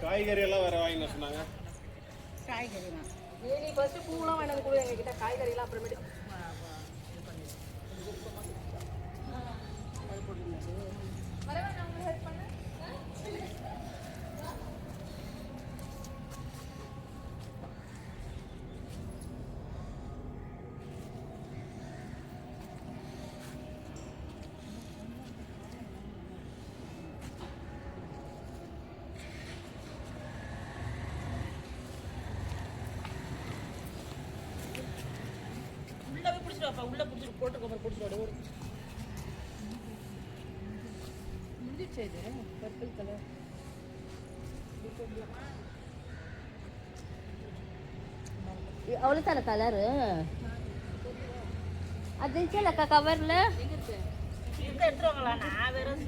காய்கறி எல்லாம் வேற வாங்கின சொன்னாங்க. காய்கறி தான். நீ ஃபர்ஸ்ட் பூலாம் வாங்கினது கூட எங்ககிட்ட காய்கறி எல்லாம் அப்புறமேட்டு உள்ள புடிச்சிட்டு போட்டு கவர் புடிச்சிட்டு ஓடு. முடிஞ்சிச்சு இது பர்பிள் கலர். அவ்வளோதான கலரு அது இருந்துச்சா கவரில் எடுத்துருவாங்களா? நான் வெறும்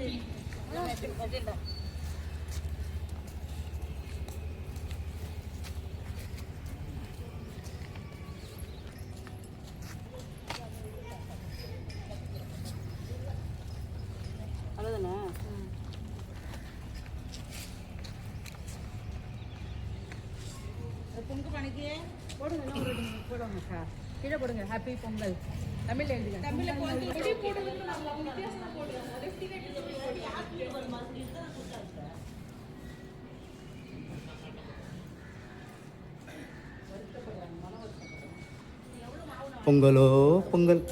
பொங்கல் பணிக்கு போடுங்க. போடுவாங்க கீழே போடுங்க. ஹாப்பி பொங்கல் தமிழ் எழுதுங்க. பொங்கலோ பொங்கல்.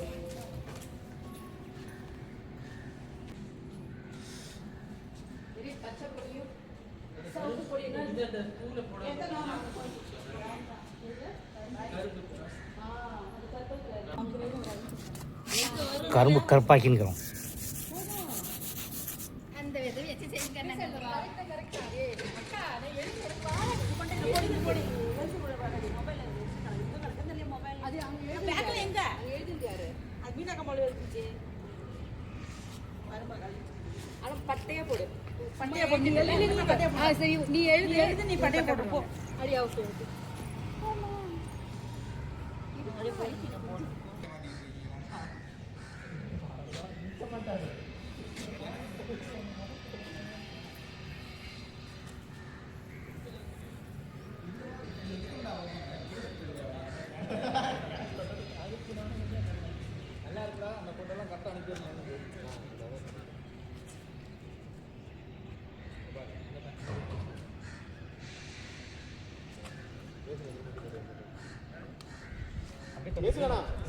கரும்பு கருப்பாக்கின்னுக்கிறோம். பட்டையா போடு. பட்டையா போடு. நீ எழுது நீ பட்டையா போடு போ. அடி ஓகே ஓகே.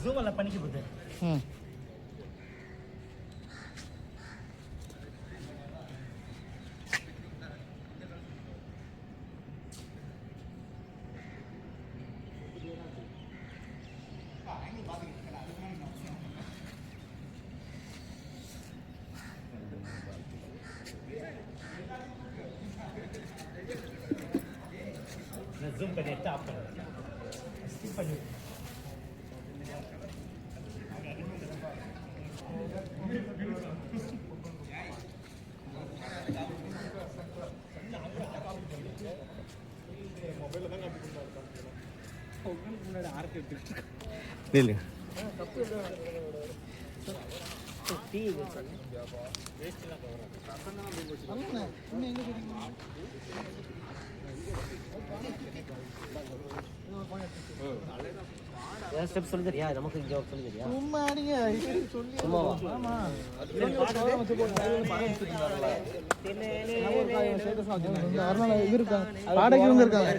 ஜூம் எல்லாம் பண்ணிக்க போகுது. ஜூம் பண்ணி டாப் பண்ணு. ஸ்கிப் பண்ணு. இல்லை ஸ்டெப் சொல்லி தெரியா? நமக்கு இங்கே சொல்லி தெரியா? சும்மாவா? பாடகி இருக்காங்க.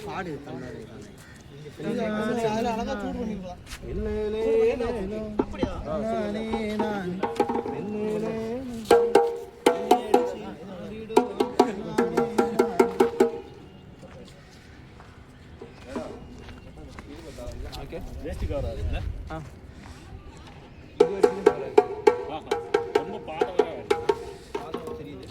பாடு அழகா சூடு பண்ணிருக்கலாம். ரொம்ப பாடம் தெரியுது.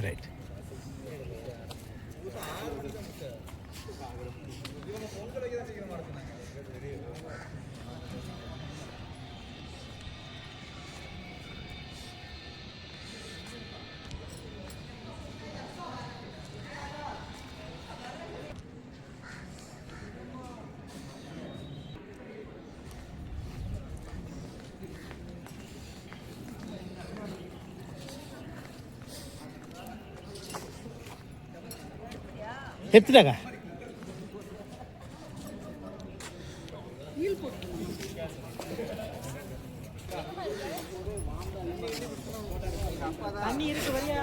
ரைட் எடுத்துட்டாங்க. தண்ணி இருக்கு வரியா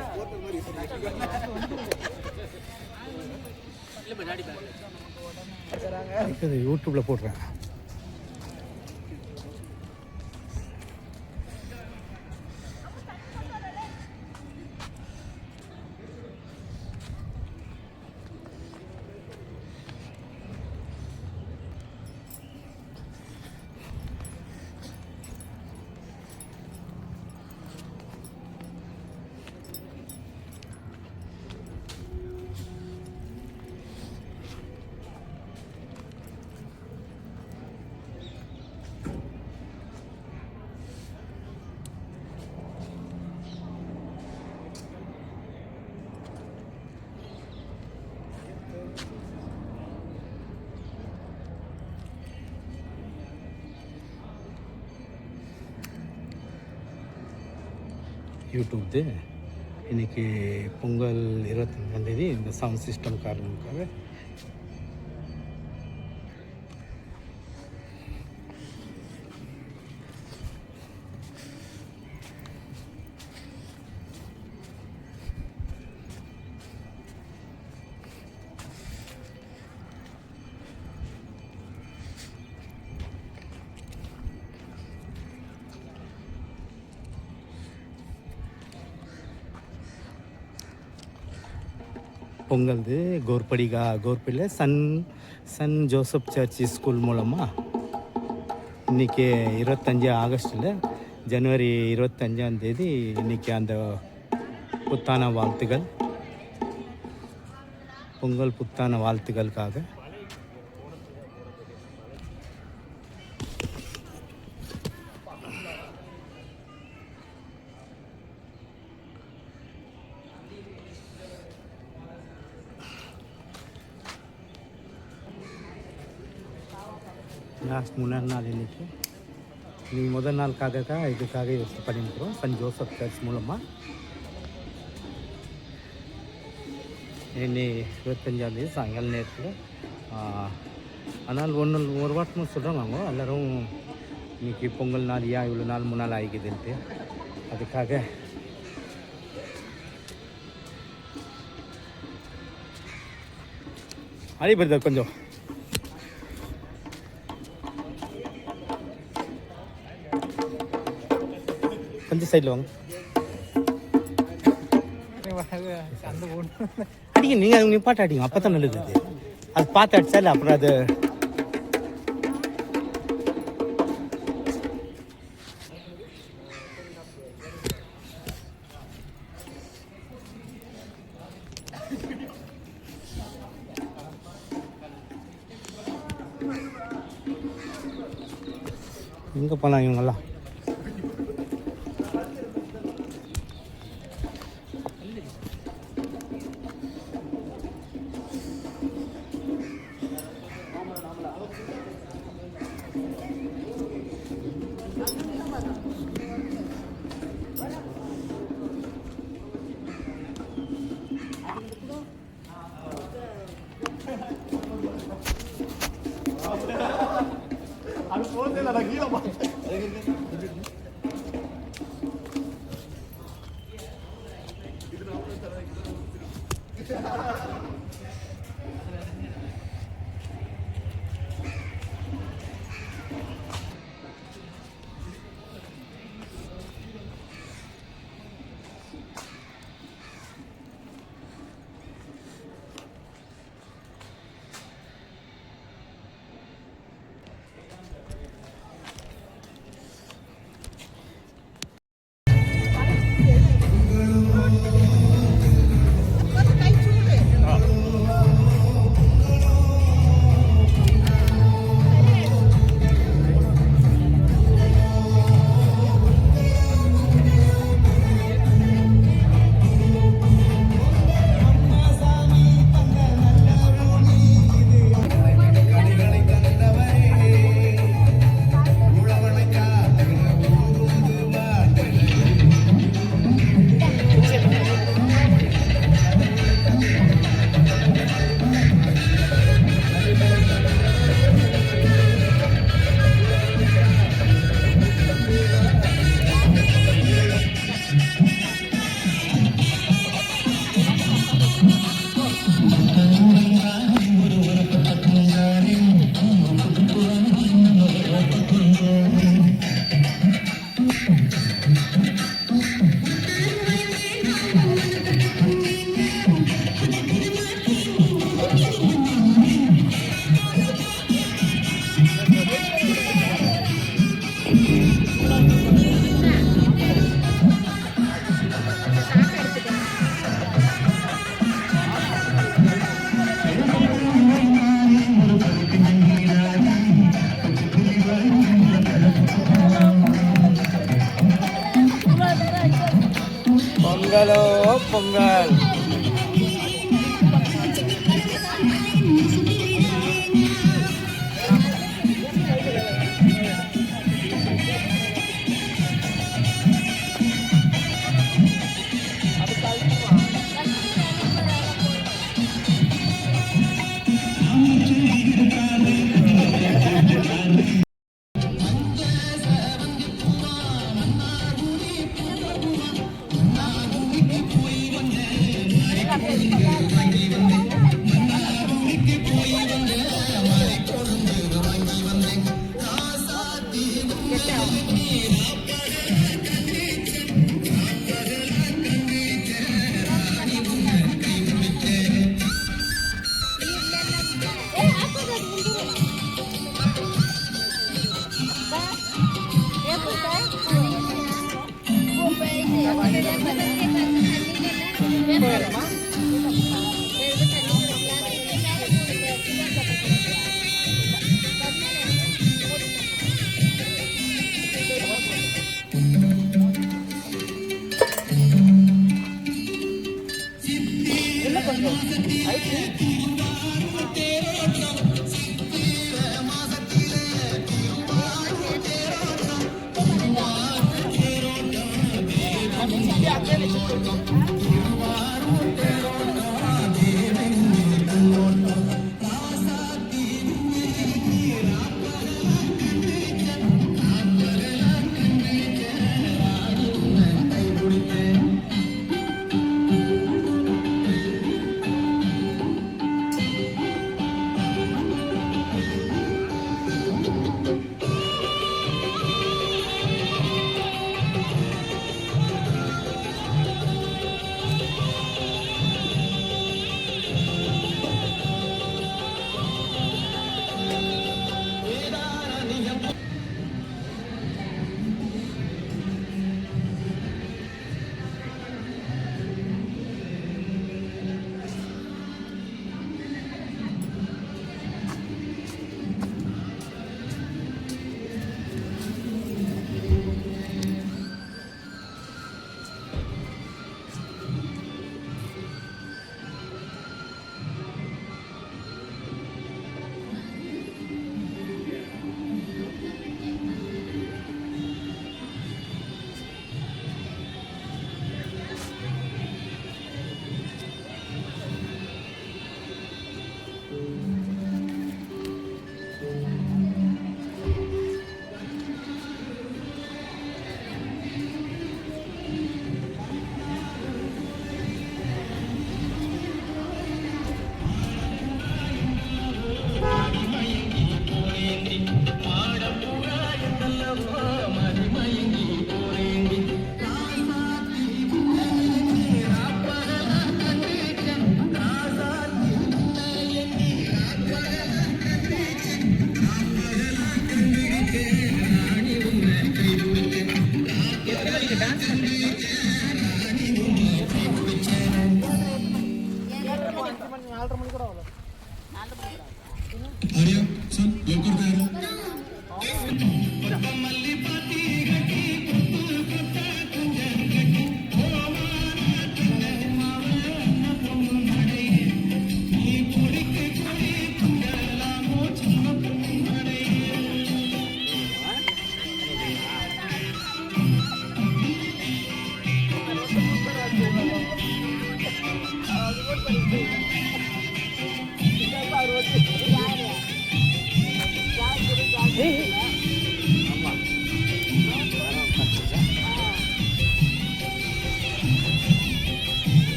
இது யூடியூப்பில் போடுறேன். யூடியூப்து இன்றைக்கி பொங்கல் 25ஆம் இந்த சவுண்ட் சிஸ்டம் காரணத்துக்காக பொங்கல்து கோர்படியில் சன் ஜோசப் சர்ச் ஸ்கூல் மூலமாக இன்றைக்கி 25 ஆகஸ்ட்டில் ஜனவரி 25ஆம் தேதி இன்றைக்கி அந்த புத்தான வாழ்த்துக்கள் பொங்கல் புத்தான வாழ்த்துக்களுக்காக லாஸ்ட் 3 நாள் இன்றைக்கி முதல் நாளுக்காக இதுக்காக யோசித்து பண்ணியிருக்கிறோம் சன் ஜோசப் சர்ச் மூலமாக. இன்னி 25ஆம் தேதி சாயங்கால நேரத்தில் ஆனால் ஒரு வாரமும் சொல்கிறாங்க எல்லோரும் இன்றைக்கி பொங்கல் நாள் ஏன் இவ்வளோ நாள் 3 நாள் ஆகிக்குதுன்ட்டு அதுக்காக அடிபடுது கொஞ்சம் கொஞ்சம் சைடில் வாங்க அடிங்க நீங்கள் நிப்பாட்ட அடிங்க அப்போ தான் நல்லது. அது பார்த்து அடிச்சா இல்லை அப்புறம் அது எங்கே போகலாம் இவங்கெல்லாம். பொங்கலோ பொங்கல்.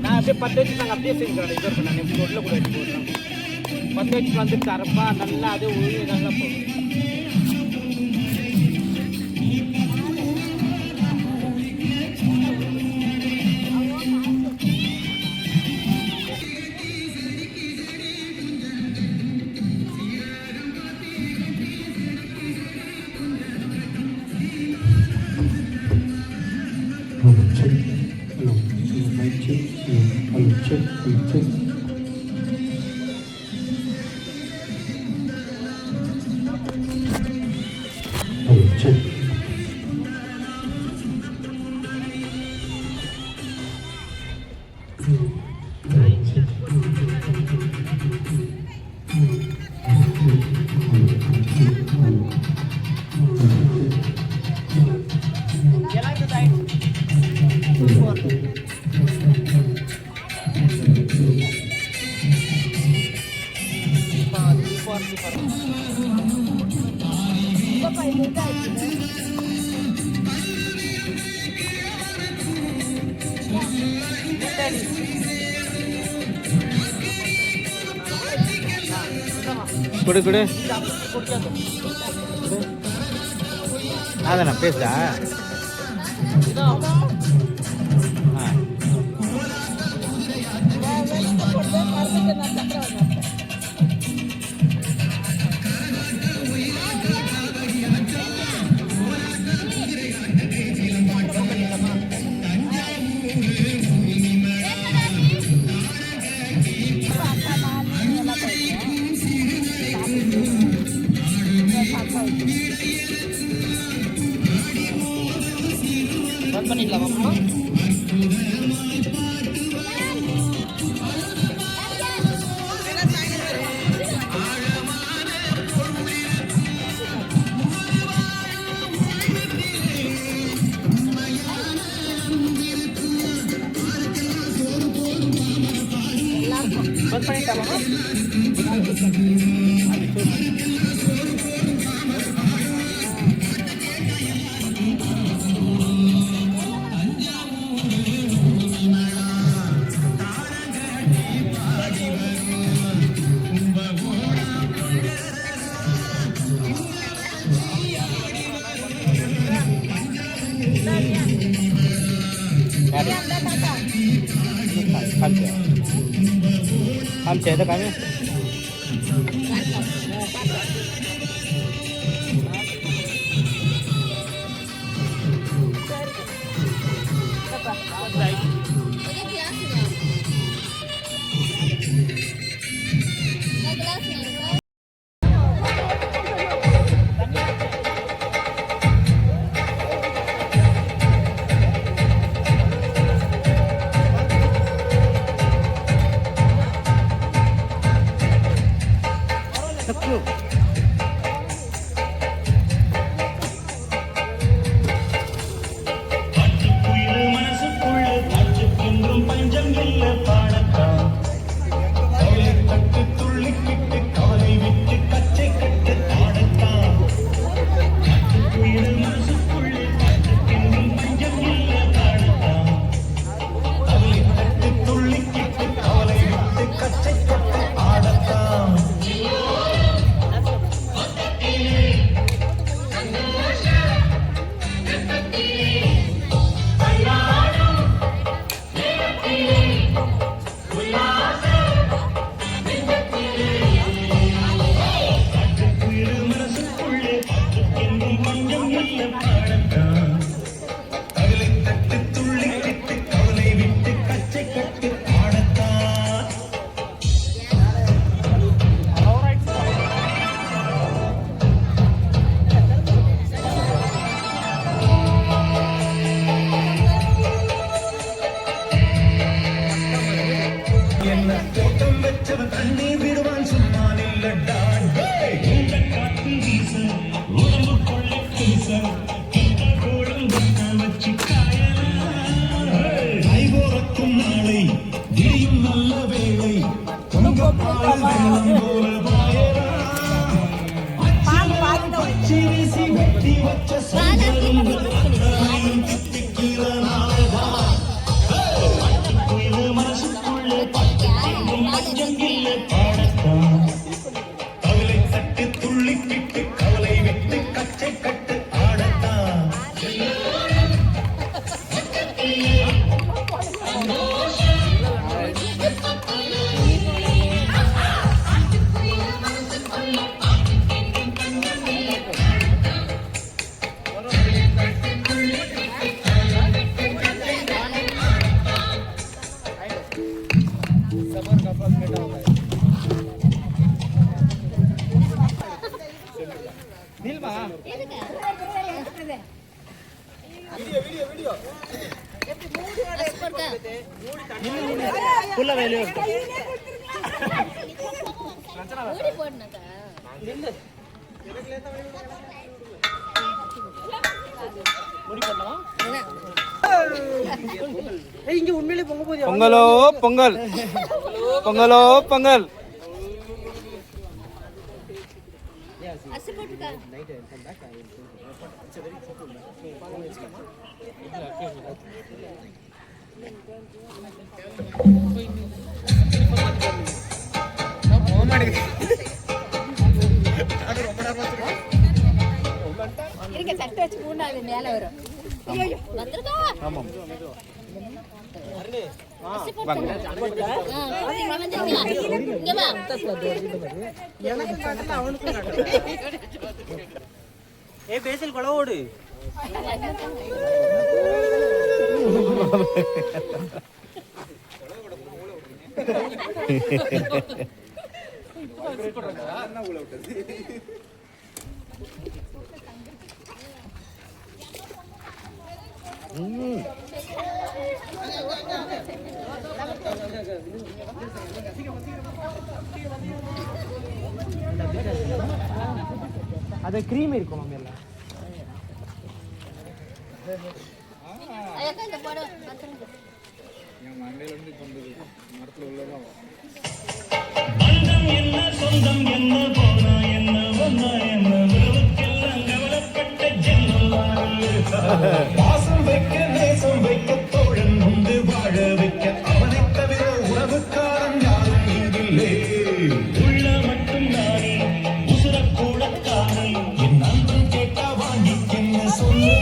நான் அப்படியே 10 வச்சு நாங்கள் அப்படியே செஞ்சுக்கிறோம். இது இருக்கும் நான் உள்ள கூட எடுத்து போடுறோம். 10 வச்சு வந்து தரப்பா நல்லா அது உயிர் நல்லா போகும். கொடு கொடு அதாண்ணா பேசுடா பண்ணிக்கலாமா? பண்ணிக்கலாமா? हम चाहिए कहीं நல்ல வேலையும் இருக்கு. ஓடி போடுனக்கா முடி பண்ணவா? இங்க உண்மையிலே பொங்க போகுது. பொங்கலோ பொங்கல், பொங்கலோ பொங்கல். அசு போட்டுக்கா இருங்க தட்டு வச்சு மூணாவது மேல வரும். ஐயோ வந்துருக்கா. ஆமாம். ஏ பேசல் கொலவோடு. அது கிரீம் இருக்கும் நம்ம எல்லாம். இந்த போடு வந்துருங்க. சொந்தம் என்ன போனா என்ன ஒன்னா என்ன உறவுக்கெல்லாம் கவலைப்பட்ட பாசம் வைக்க நேசம் வைக்க தோழன் உண்டு வாழ வைக்க அவனை தவிர உறவுக்காரன் யாரும் இங்கில்லே. உள்ள மட்டும் நானே உசுரக்கூடத்தானே என் நண்பன் கேட்டா வாங்கிக்கென்ன சொல்லுவேன்.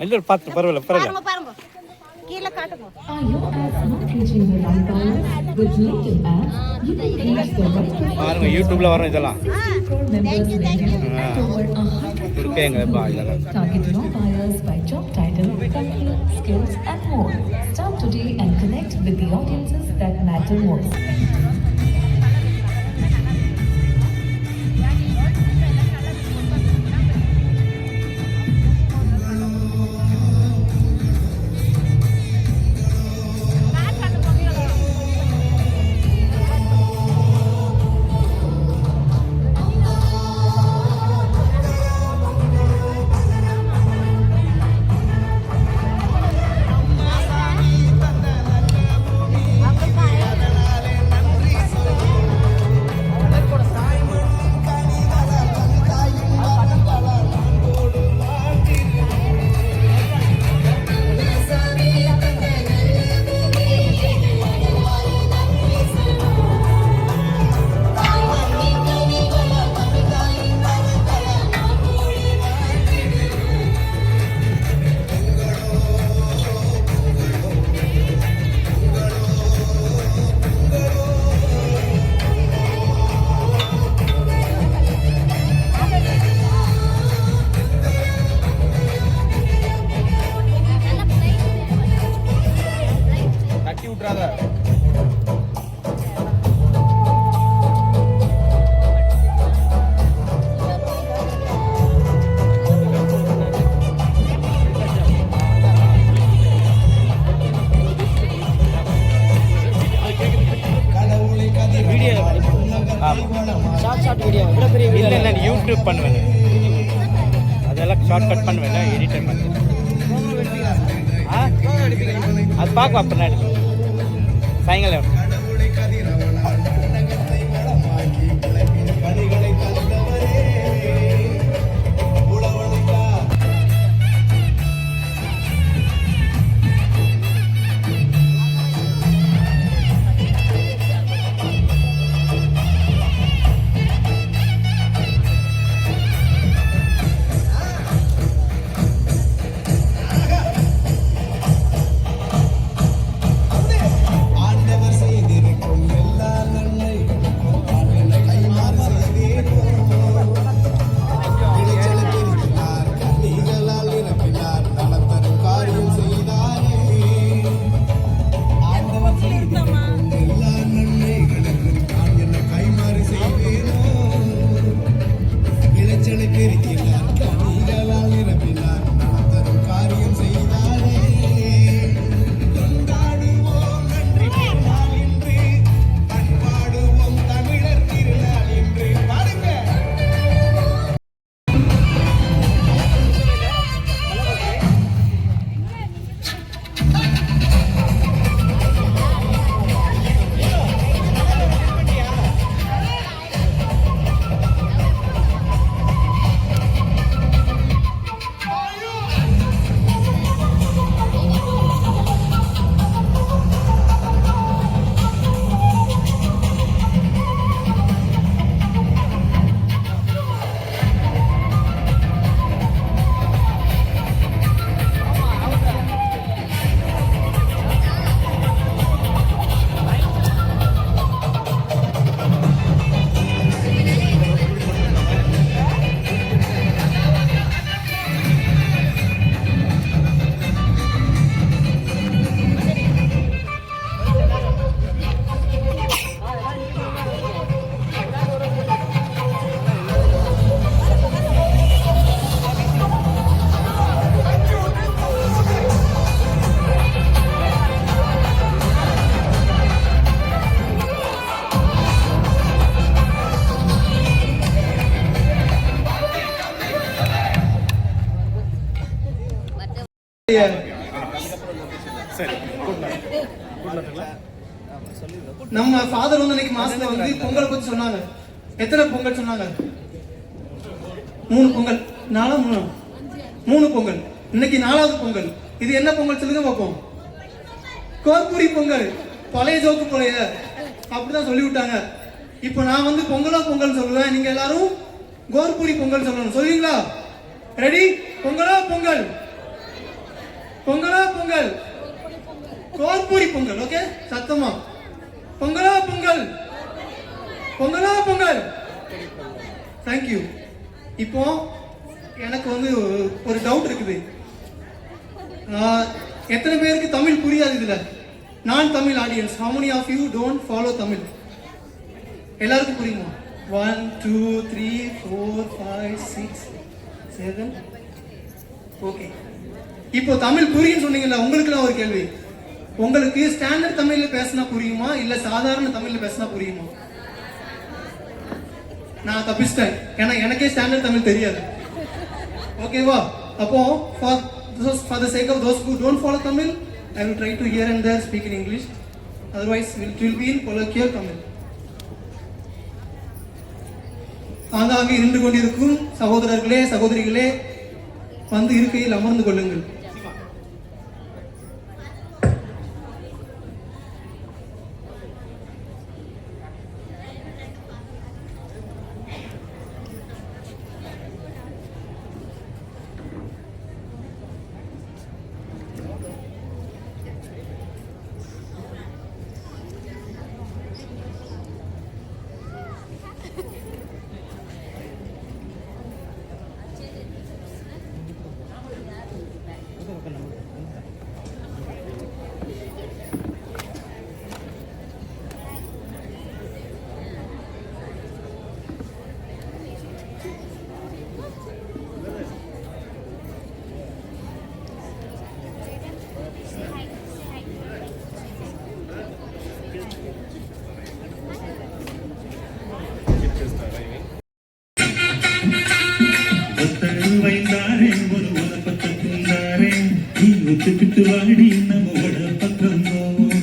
இல்லை பார்த்து பரவாயில்ல பரவாயில்ல. பாருங்க கீழே காட்டுங்க. பாருங்க யூடியூப்ல வரும் இதெல்லாம் இருக்கேங்க இதெல்லாம். Target your buyers by job title, company, skills and more. Start today and connect with the audiences that matter most. இல்லை நான் யூடியூப் பண்ணுவேன், அதெல்லாம் ஷார்ட் கட் பண்ணுவேன், எடிட்டர் பண்ணுவேன். அது பார்க்கலாம் பின்னாடி சாயங்காலம். நம்ம ஃபாதர் வந்து அன்னைக்கு மாசத்துல வந்து பொங்கல் பத்தி சொன்னாங்க. எத்தனை பொங்கல் சொன்னாங்க? 3 பொங்கல். 3 பொங்கல். இன்னைக்கு 4வது பொங்கல். இது என்ன பொங்கல் சொல்லுங்க பார்ப்போம். கோர்புரி பொங்கல். பழைய ஜோக்கு போலைய அப்படிதான் சொல்லி விட்டாங்க. இப்போ நான் வந்து பொங்கலோ பொங்கல் சொல்லுவேன், நீங்க எல்லாரும் கோர்புரி பொங்கல் சொல்லணும். சொல்லுவீங்களா? ரெடி? பொங்கலோ பொங்கல், பொங்கலோ பொங்கல், கோர்புரி பொங்கல். ஓகே, சத்தமா பொங்கலோ பொங்கல், பொங்கலோ பொங்கல். தேங்க்யூ. இப்போ எனக்கு வந்து ஒரு டவுட் இருக்குது. எத்தனை பேருக்கு தமிழ் புரியாது இதுல? நான் Tamil audience, how many of you don't follow Tamil? எல்லாருக்கும் புரியுமா? 1 2 3 4 5 6 7. ஓகே, இப்போ தமிழ் புரியும்னு சொன்னீங்கல்ல, உங்களுக்குலாம் ஒரு கேள்வி. உங்களுக்கு ஸ்டாண்டர்ட் தமிழ்ல பேசினா புரியுமா இல்ல சாதாரண தமிழ்ல பேசினா புரியுமா? நான் தப்பிச்சிட்டேன், ஏன்னா எனக்கே ஸ்டாண்டர்ட் தமிழ் தெரியாது. ஓகேவா? அப்போ for the sake of those who don't follow Tamil, I will try to here and there speak in English. Otherwise it will be in colloquial Tamil. ஆங்காங்கே இருந்து கொண்டிருக்கும் சகோதரர்களே சகோதரிகளே, வந்து இருக்கையில் அமர்ந்து கொள்ளுங்கள். ஒத்துக்கிட்டு வாடி நம்மோட பக்கம் போவோம்.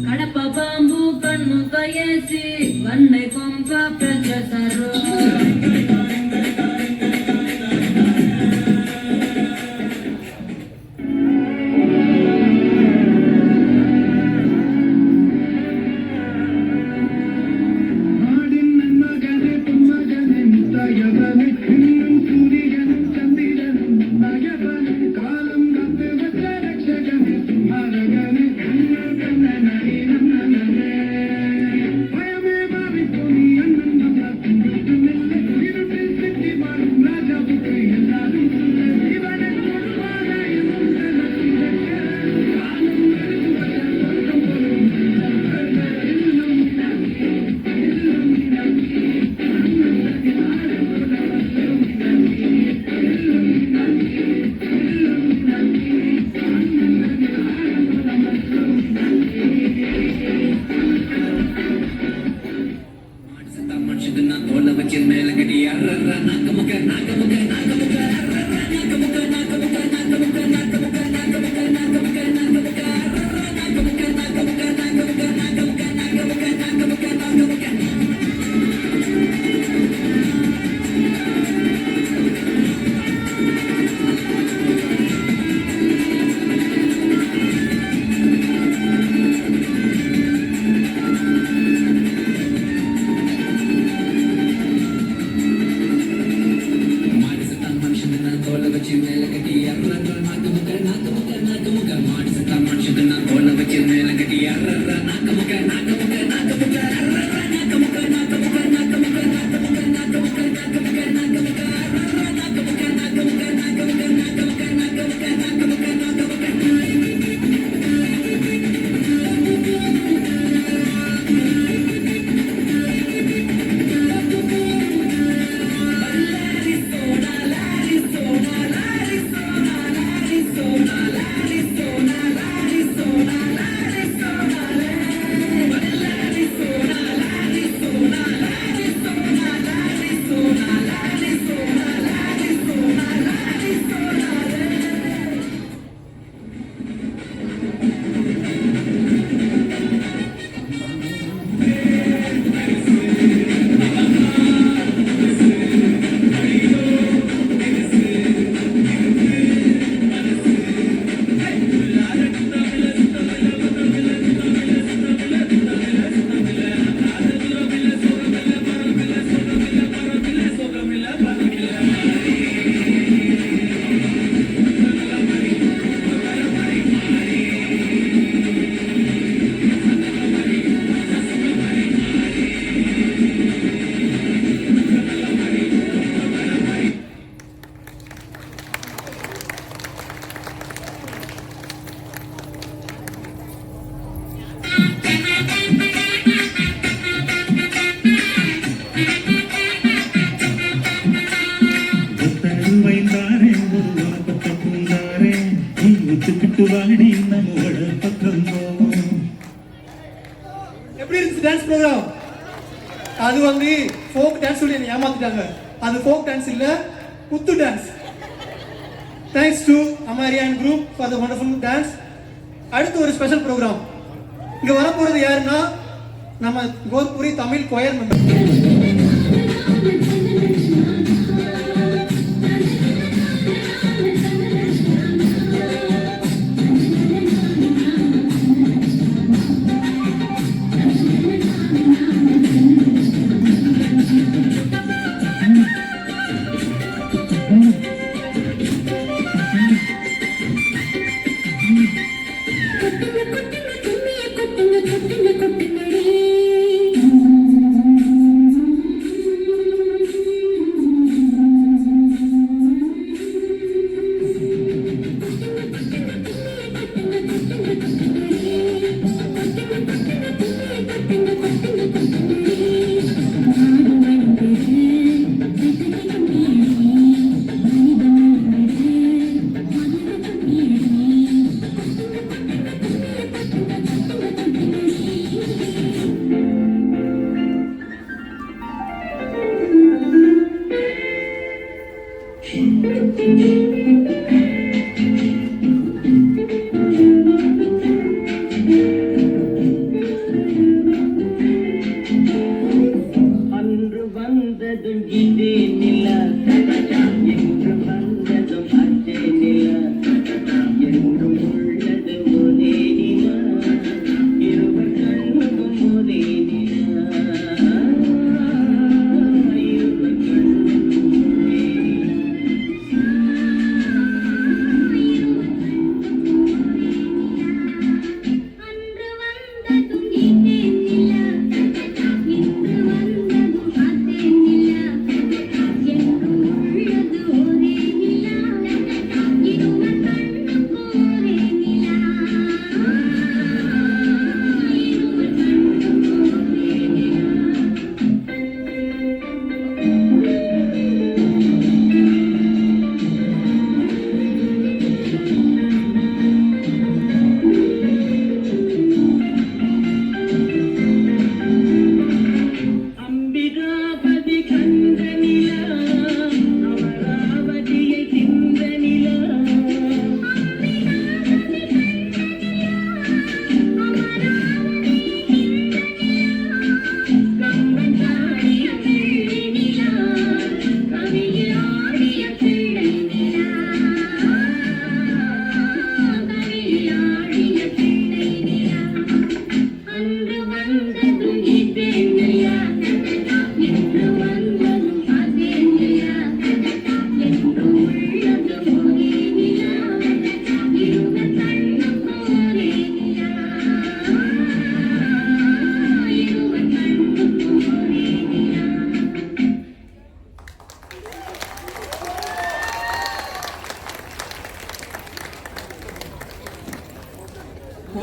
కడప బాంబు కన్ను కయేసి వన్నై కొంప ప్రజసరు எப்படி இருந்துச்சு டான்ஸ் ப்ரோக்ராம்? அது வந்து ஃபோக் டான்ஸ் சொல்லி என்ன ஏமாத்திட்டாங்க. அது ஃபோக் டான்ஸ் இல்ல, குத்து டான்ஸ். தேங்க்ஸ் டு அமாரியான் group for the wonderful dance. அடுத்து ஒரு ஸ்பெஷல் ப்ரோக்ராம். இங்க வரப்போறது யாருன்னா நம்ம கோர்புரி Tamil choir member.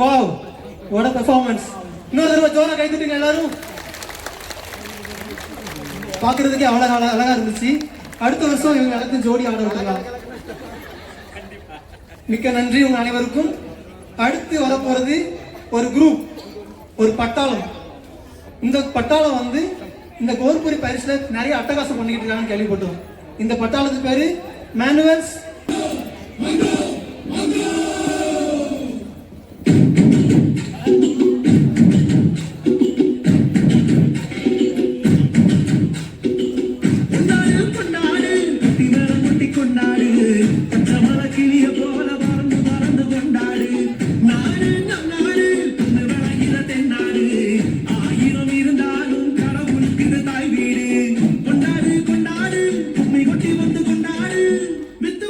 Wow, what a performance. இன்னொரு தடவை ஜோரா கை தட்டுங்க எல்லாரும். பாக்குறதுக்கே அழகா இருந்துச்சு. அடுத்த வருஷம் இவங்க எல்லாத்தையும் ஜோடி ஆட விட்டுலாம். மிக்க நன்றி உங்க அனைவருக்கும். அடுத்து வரப்போறது ஒரு குரூப், ஒரு பட்டாளம். இந்த பட்டாளம் வந்து இந்த கோர்புரி பரிசுல நிறைய அட்டகாசம் பண்ணிக்கிட்டு இருக்காங்கன்னு கேள்விப்பட்டோம். இந்த பட்டாளத்து பேரு manuals. With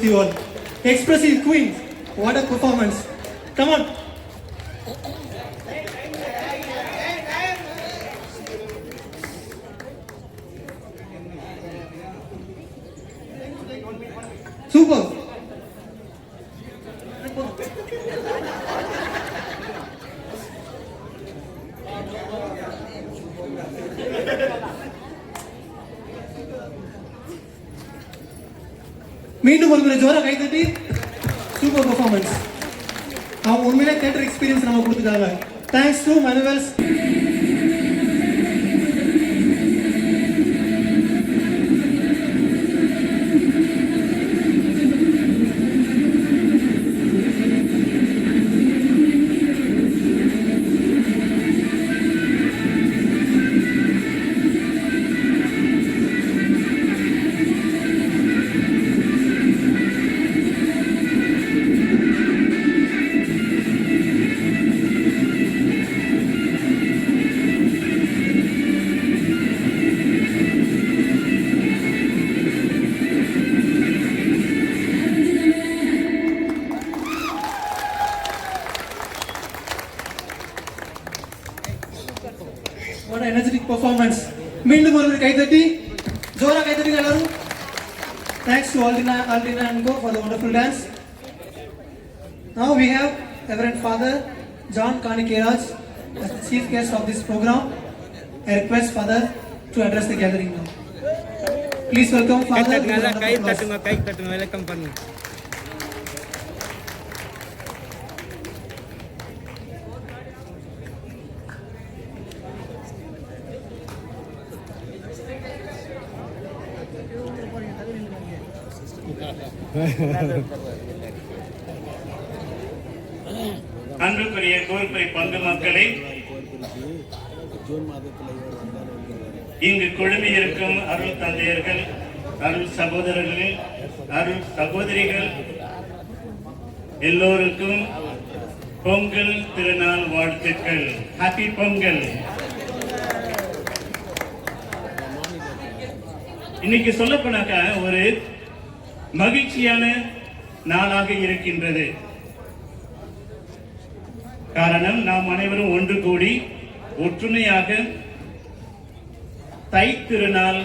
with you all. Expressive Queens, what a performance. Come on. Super. மீண்டும் ஒரு முறை ஜோரா கை தட்டி சூப்பர் பெர்ஃபார்மன்ஸ். அவங்க உண்மையிலே தியேட்டர் எக்ஸ்பீரியன்ஸ் நம்ம கொடுத்துட்டாங்க. தேங்க்ஸ் டு மனுவல்ஸ். What an energetic performance. மீண்டும் ஒரு கை தட்டி ஜோரா கை தட்டி எல்லாரும். Thanks to Aldina and Go for the wonderful dance. Now we have Reverend Father John Kanikeraj as the chief guest of this program. I request Father to address the gathering now. Please welcome Father. கை தட்டுங்க welcome பண்ணுங்க. அன்புக்குரிய கோல்பை பங்கு மக்களை, இங்கு குழுமி இருக்கும் அருள் தந்தையர்கள், அருள் சகோதரர்கள், அருள் சகோதரிகள் எல்லோருக்கும் பொங்கல் திருநாள் வாழ்த்துக்கள். ஹாப்பி பொங்கல். இன்னைக்கு சொல்லப்போனாக்கா ஒரு மகிழ்ச்சியான நாளாக இருக்கின்றது. காரணம், நாம் அனைவரும் ஒன்று கூடி ஒற்றுமையாக தை திருநாள்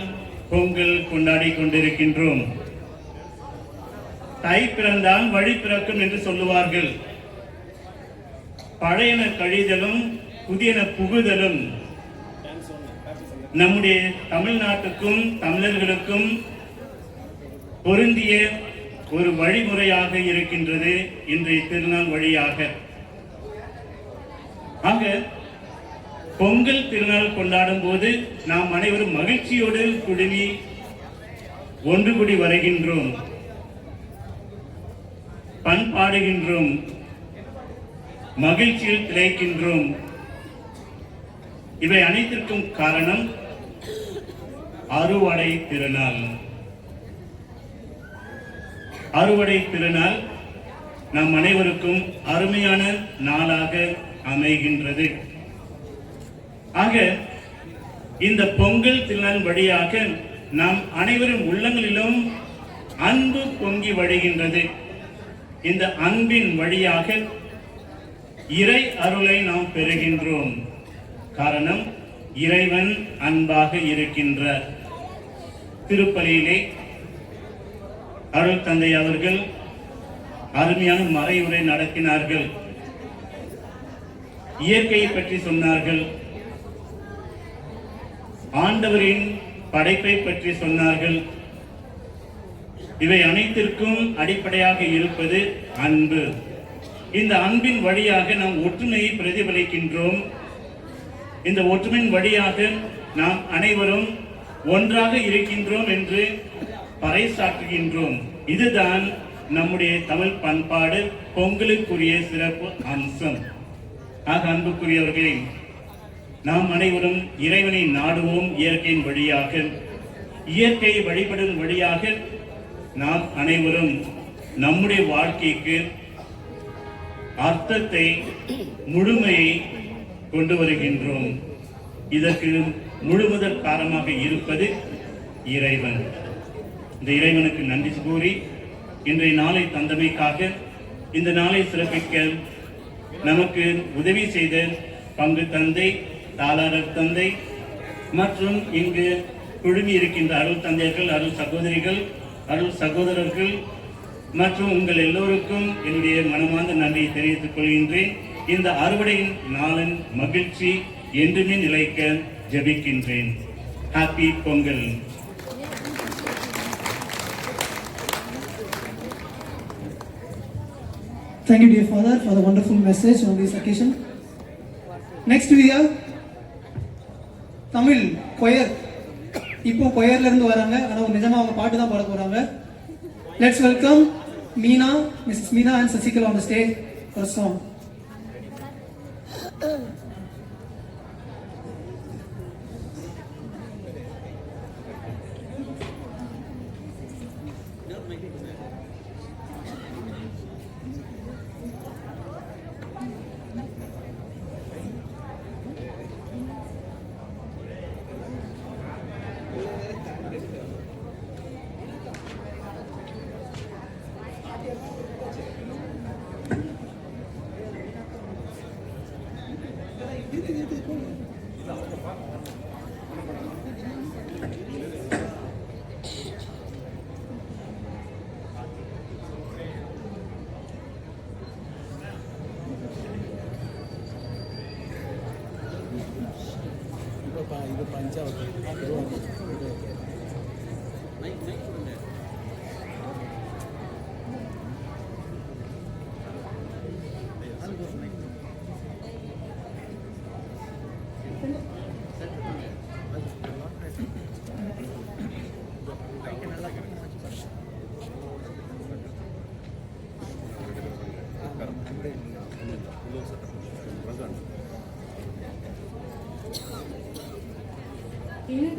பொங்கல் கொண்டாடி கொண்டிருக்கின்றோம். தை பிறந்தால் வழி பிறக்கும் என்று சொல்லுவார்கள். பழையன கழிதலும் புதியன புகுதலும் நம்முடைய தமிழ்நாட்டுக்கும் தமிழர்களுக்கும் பொருந்திய ஒரு வழிமுறையாக இருக்கின்றது இன்றைய திருநாள் வழியாக. ஆக பொங்கல் திருநாள் கொண்டாடும் போது நாம் அனைவரும் மகிழ்ச்சியோடு குழுமி ஒன்று கூடி வருகின்றோம், பண்பாடுகின்றோம், மகிழ்ச்சியில் திளைக்கின்றோம். இவை அனைத்திற்கும் காரணம் அறுவடை திருநாள். அறுவடை திருநாள் நம் அனைவருக்கும் அருமையான நாளாக அமைகின்றது. ஆக இந்த பொங்கல் திருநாள் வழியாக நாம் அனைவரும் உள்ளங்களிலும் அன்பு பொங்கி வழிகின்றது. இந்த அன்பின் வழியாக இறை அருளை நாம் பெறுகின்றோம். காரணம், இறைவன் அன்பாக இருக்கின்றார். திருப்பலியிலே அருள் தந்தை அவர்கள் அருமையான மறையுரை நடத்தினார்கள். இயற்கையை பற்றி சொன்னார்கள், ஆண்டவரின் படைப்பை பற்றி சொன்னார்கள். இவை அனைத்திற்கும் அடிப்படையாக இருப்பது அன்பு. இந்த அன்பின் வழியாக நாம் ஒற்றுமையை பிரதிபலிக்கின்றோம். இந்த ஒற்றுமையின் வழியாக நாம் அனைவரும் ஒன்றாக இருக்கின்றோம் என்று பறைசாற்றுகின்றோம். இதுதான் நம்முடைய தமிழ் பண்பாடு, பொங்கலுக்குரிய சிறப்பு அம்சம். ஆக அன்புக்குரியவர்களே, நாம் அனைவரும் இறைவனை நாடுவோம். இயற்கையின் வழியாக, இயற்கையை வழிபடும் வழியாக நாம் அனைவரும் நம்முடைய வாழ்க்கைக்கு அர்த்தத்தை, முழுமையை கொண்டு வருகின்றோம். இதற்கு முழுமுதற் காரணமாக இருப்பது இறைவன். இந்த இறைவனுக்கு நன்றி கூறி இன்றைய நாளை தந்தமைக்காக இந்த நாளை சிறப்பிக்க நமக்கு உதவி செய்த பங்கு தந்தை, தாளாளர் தந்தை மற்றும் இங்கு குழுமி இருக்கின்ற அருள் தந்தையர்கள், அருள் சகோதரிகள், அருள் சகோதரர்கள் மற்றும் உங்கள் எல்லோருக்கும் என்னுடைய மனமார்ந்த நன்றியை தெரிவித்துக் கொள்கின்றேன். இந்த அறுவடையின் நாளின் மகிழ்ச்சி என்றுமே நிலைக்க ஜெபிக்கின்றேன். Happy Pongal. Thank you, dear Father, for the wonderful message on this occasion. Next we have Tamil choir. இப்போ choirல இருந்து வராங்க. ஆனா நிஜமா அவங்க பாட்டு தான் பாட போறாங்க. Let's welcome Meena, Mrs. Meena and Sasikala on the stage for a song.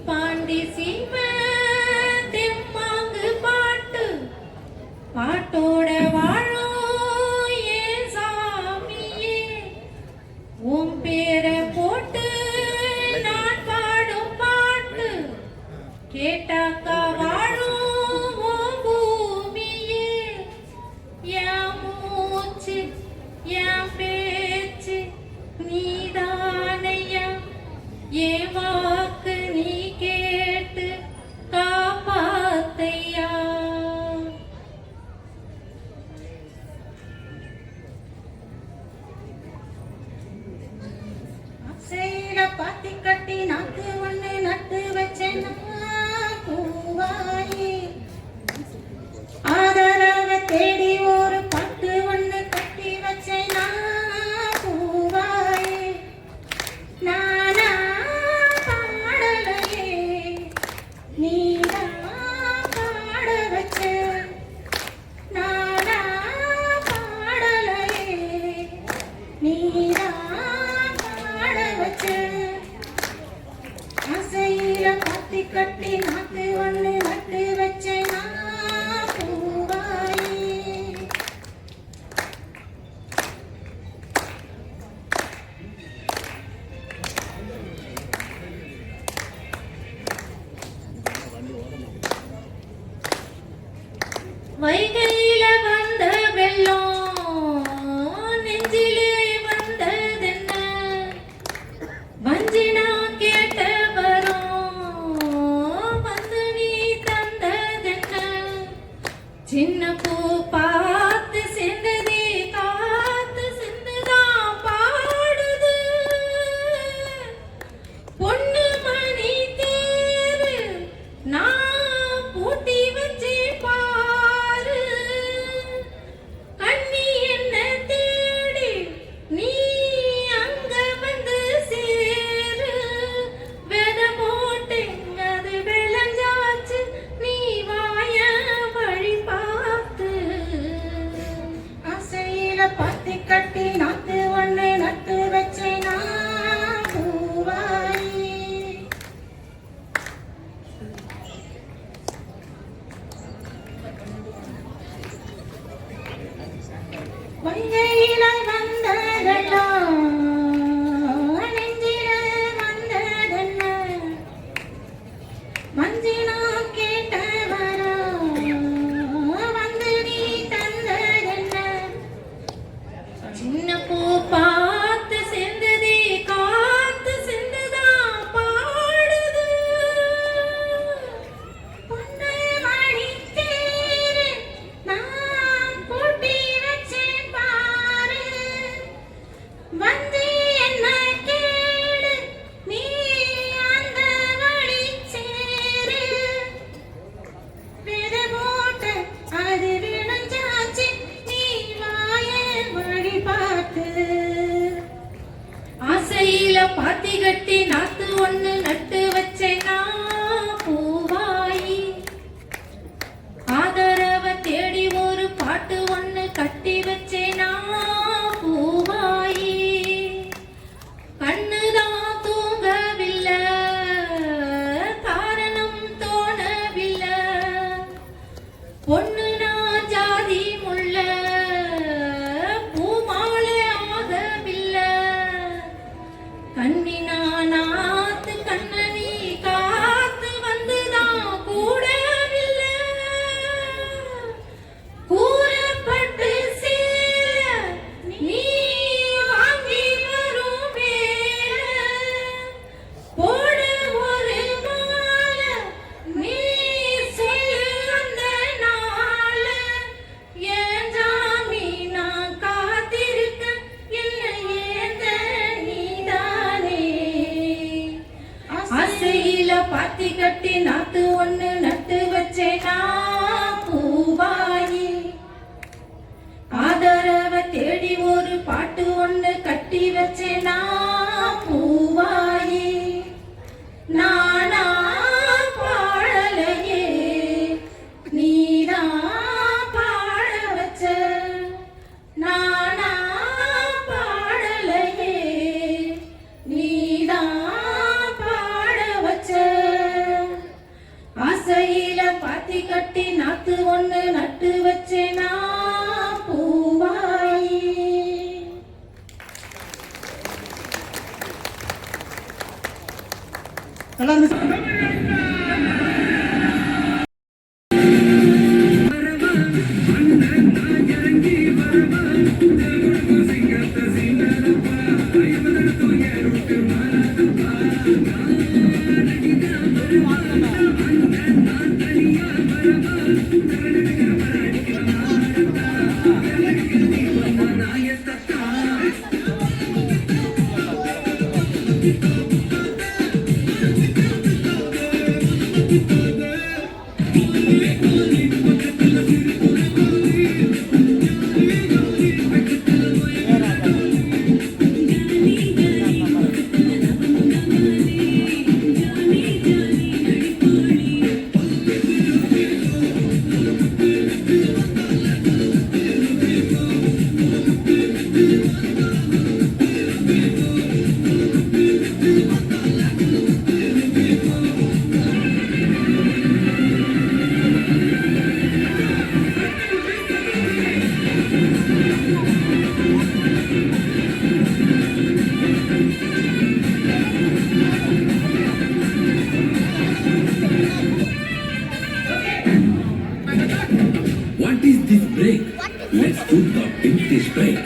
Pandi சீம தெம்மாங்கு பாட்டு பாட்டோட வாழும் ஏன் சாமியே உன் பேரை போட்டு நான் பாடும் பாட்டு கேட்டாக்கா வாழும் உன் பூமியே என் மூச்சு என் பேச்சு நீதானையா என் வாக்கு நீ கேட்டு காப்பாத்தையா. ஆசையில பாத்தி கட்டி நாத்து ஒண்ணு நட்டு வச்சேன் பூவாயி ஆதரவ தேடி ஒரு பாட்டு ஒண்ணு கட்டி வச்சேன் பூவாயி நானா நீதான் பாட வச்ச நானா பாடலையே நீதான் பாட வச்ச ஆசையில பாத்தி கட்டி நாத்து ஒண்ணு நட்டு வச்ச பூவாயி. வைகையில வந்த வெள்ளம் நெஞ்சிலே வந்ததென்ன வஞ்சினா கேட்ட வரும் வந்து நீ தந்ததென்ன சின்ன பூ பார்த்து செந்ததே காத்து சிந்துதான் பாடுது பொண்ணு மணி தேரு நான் பூட்டி வச்சே பாரு கட்டி நாத்து ஒண்ணு நட்டு வச்சேனா பூவாயி ஆதரவ தேடி ஒரு பாட்டு ஒண்ணு கட்டி வச்சேனா பூவாயி கண்ணுதான் தூங்கவில்லை காரணம் தோணவில்லை பொண்ணு நான் ஜாதி முள்ள பூமாலை ஆகவில்லை கண்ணினா நாத்து கண்ணனி காத்து வந்துதான் கூடவில்லை கூறப்பட்டு சேர நீ வாங்கி வரும் வேலை போட ஒரு மாலை நீ சொல்லு அந்த நாள ஏன் ஜாமி நான் காத்திருக்க இல்லை ஏந்த நீதானே ஆசையில பாத்தி கட்டி நாத்து ஒண்ணு நட்டு வச்சேனா பூவாயி ஆதரவ தேடி ஒரு பாட்டு ஒண்ணு கட்டி வச்சேனா பூவாயி நானா பாடலையே நீனா பாட வச்ச நானா பாடலையே நீனா பாட வச்ச ஆசையில பாத்தி கட்டி நாத்து ஒண்ணு நட்டு வச்சேனா பூவாயி எல்லாருமே What is this break? Let's do the English break.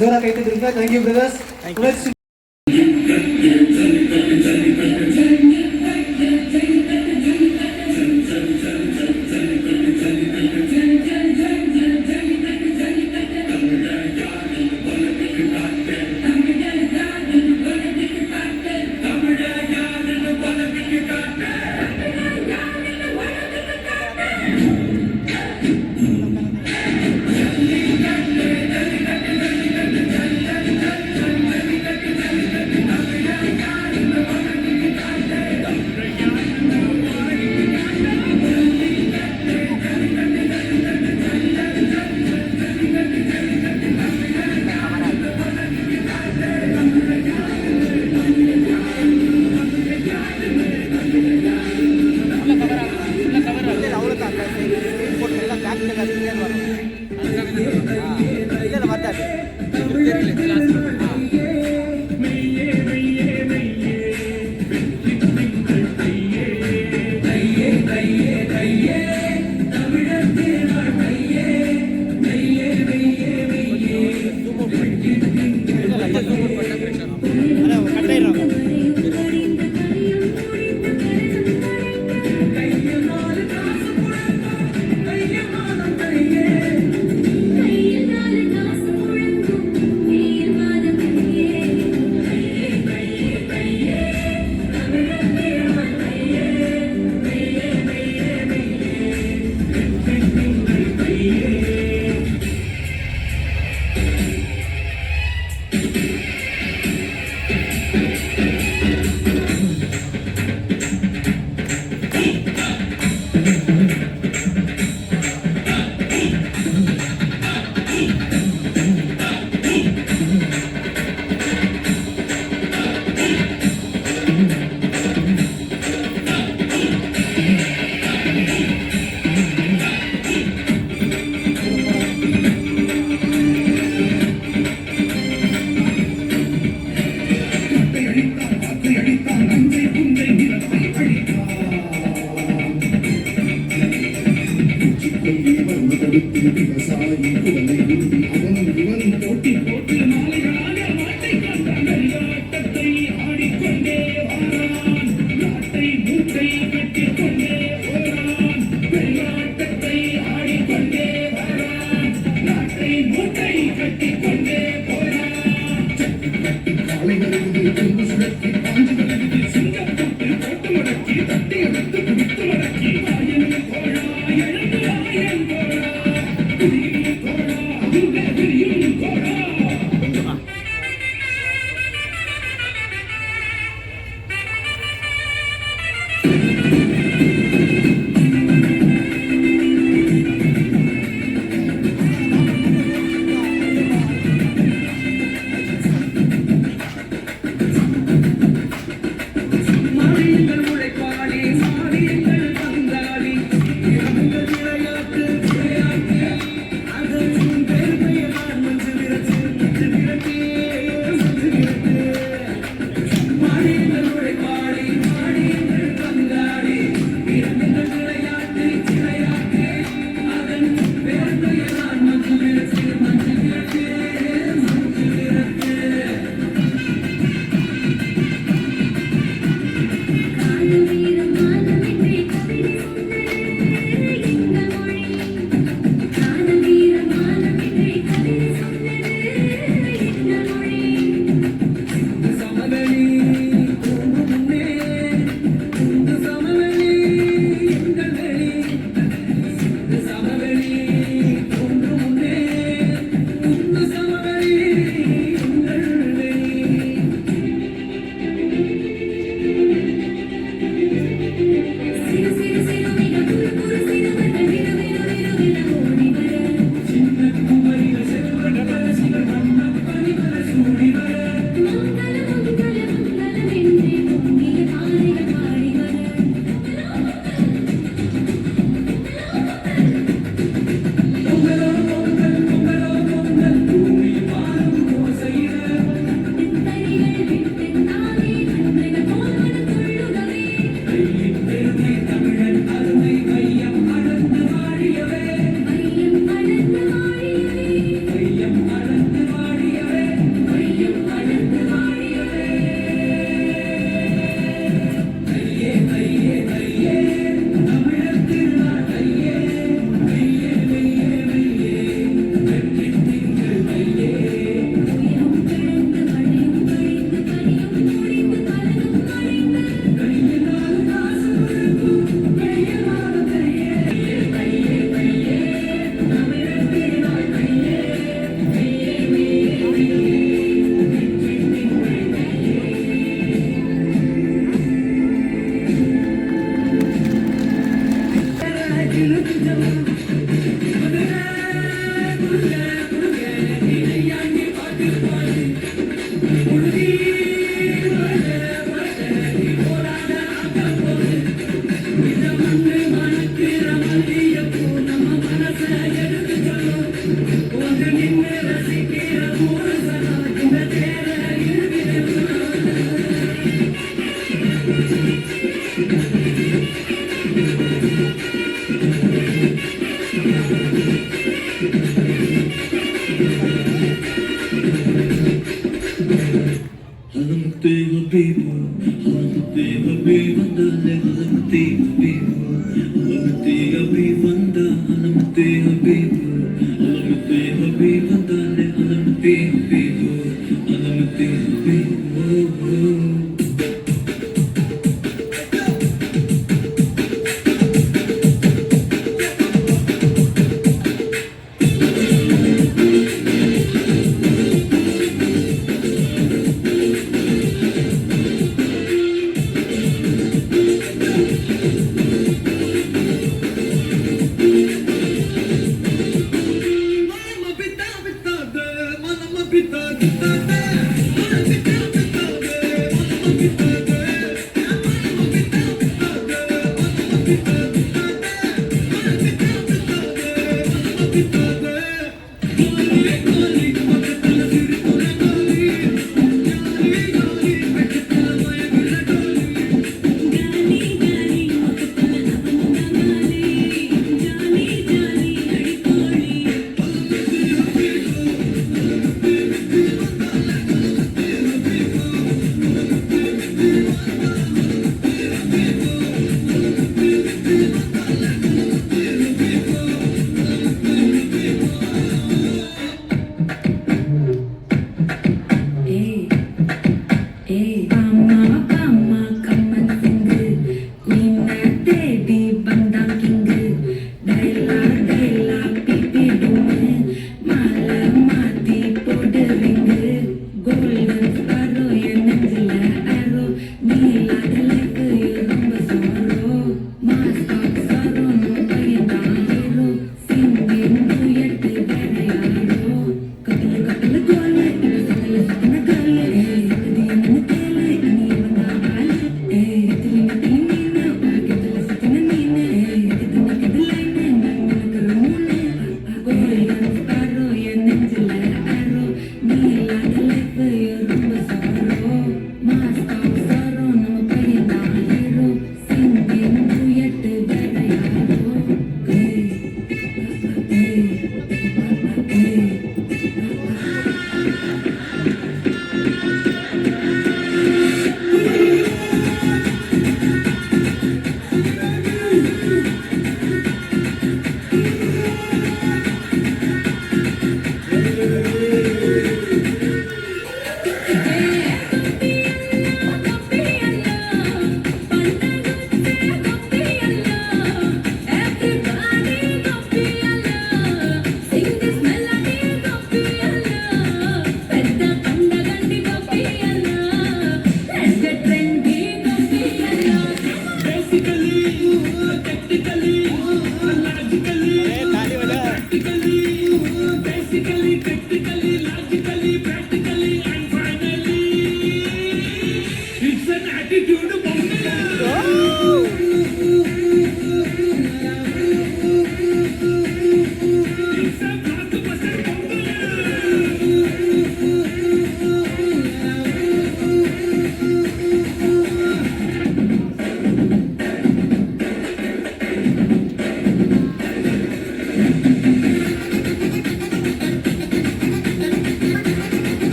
ஜோரா கை தட்டுங்க. Thank you brothers. Halamte habibu, halamte habibandale, halamte habibu, halamte habibanda, halamte habibu, halamte habibandale, halamte habibu, halamte habibu.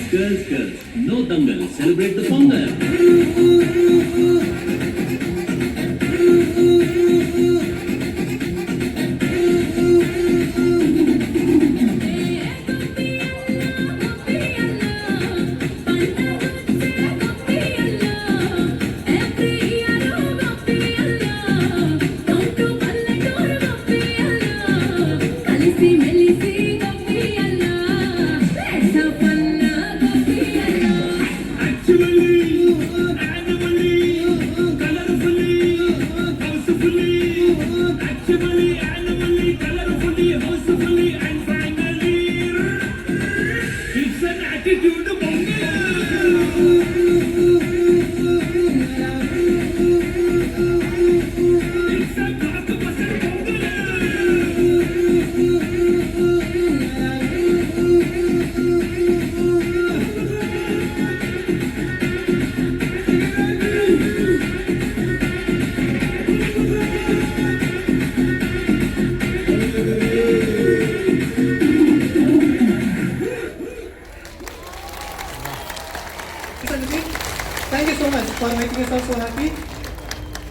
Girls, no dumbbell, celebrate the Pongal. Actually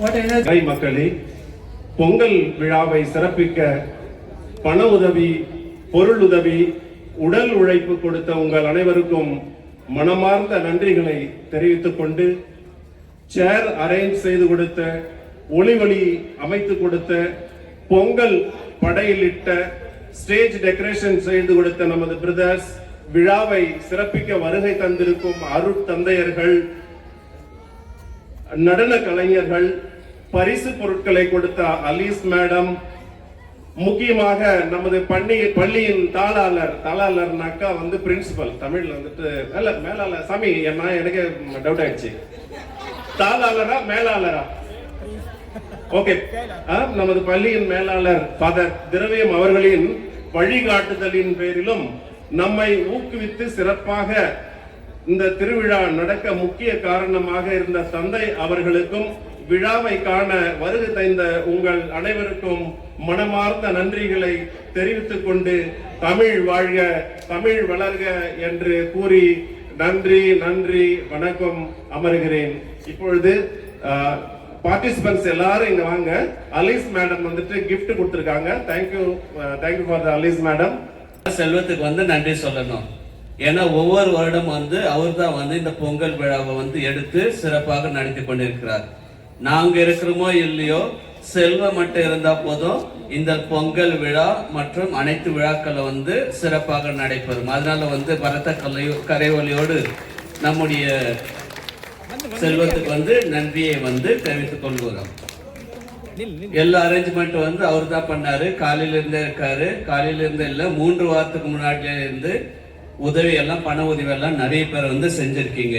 What energy? மக்களே, பொங்கல் விழாவை சிறப்பிக்க பண உதவி, பொருள் உதவி, உடல் உழைப்பு கொடுத்த உங்கள் அனைவருக்கும் மனமார்ந்த நன்றிகளை தெரிவித்துக் கொண்டு, சேர் அரேஞ்ச் செய்து கொடுத்த, ஒளி அமைத்து கொடுத்த, பொங்கல் படையிலிட்ட, ஸ்டேஜ் டெக்கரேஷன் செய்து கொடுத்த நமது பிரதர்ஸ், விழாவை சிறப்பிக்க வருகை தந்திருக்கும் அருட்தந்தையர்கள், நடன கலைஞர்கள், பரிசு பொருட்களை கொடுத்த அலீஸ் மேடம், முக்கியமாக நமது பள்ளியின் தாளாளர்னாக்கா வந்து பிரின்சிபல், தமிழ்ல வந்துட்டு அல்ல மேலாளர், சாமி எனக்கு டவுட் ஆயிடுச்சு, தாளாளரா மேலாளரா? ஓகே, நமது பள்ளியின் மேலாளர் ஃபாதர் திரவியம் அவர்களின் வழிகாட்டுதலின் பேரிலும் நம்மை ஊக்குவித்து சிறப்பாக இந்த திருவிழா நடக்க முக்கிய காரணமாக இருந்த தந்தை அவர்களுக்கும், விழாவை காண வருகை தந்த உங்கள் அனைவருக்கும் மனமார்ந்த நன்றிகளை தெரிவித்துக் கொண்டு, தமிழ் வாழ்க, தமிழ் வளர்க என்று கூறி நன்றி நன்றி வணக்கம் அமர்கிறேன். இப்பொழுது பார்ட்டிசிபென்ட்ஸ் எல்லாரும் இங்க வாங்க. அலீஸ் மேடம் வந்துட்டு கிஃப்ட் கொடுத்திருக்காங்க. Thank you for the Alice madam. செல்வத்துக்கு வந்து நன்றி சொல்லணும். ஏன்னா ஒவ்வொரு வருடம் வந்து அவர் தான் வந்து இந்த பொங்கல் விழாவை வந்து எடுத்து சிறப்பாக நடத்தி கொண்டிருக்கிறார். நாங்க இருக்கிறோமோ இல்லையோ, செல்வம் மட்டும் இருந்தா போதும் இந்த பொங்கல் விழா மற்றும் அனைத்து விழாக்களை வந்து சிறப்பாக நடைபெறும். அதனால வந்து பரத கரைவொலியோடு நம்முடைய செல்வத்துக்கு வந்து நன்றியை வந்து தெரிவித்துக் கொள்கிறோம். எல்லா அரேஞ்ச்மெண்ட் வந்து அவர் தான் பண்ணாரு. காலையில இருந்தே இருக்காரு. காலையில இருந்து இல்ல, 3 வாரத்துக்கு முன்னாடியே இருந்து உதவி எல்லாம், பண உதவி எல்லாம் நிறைய பேர் வந்து செஞ்சிருக்கீங்க.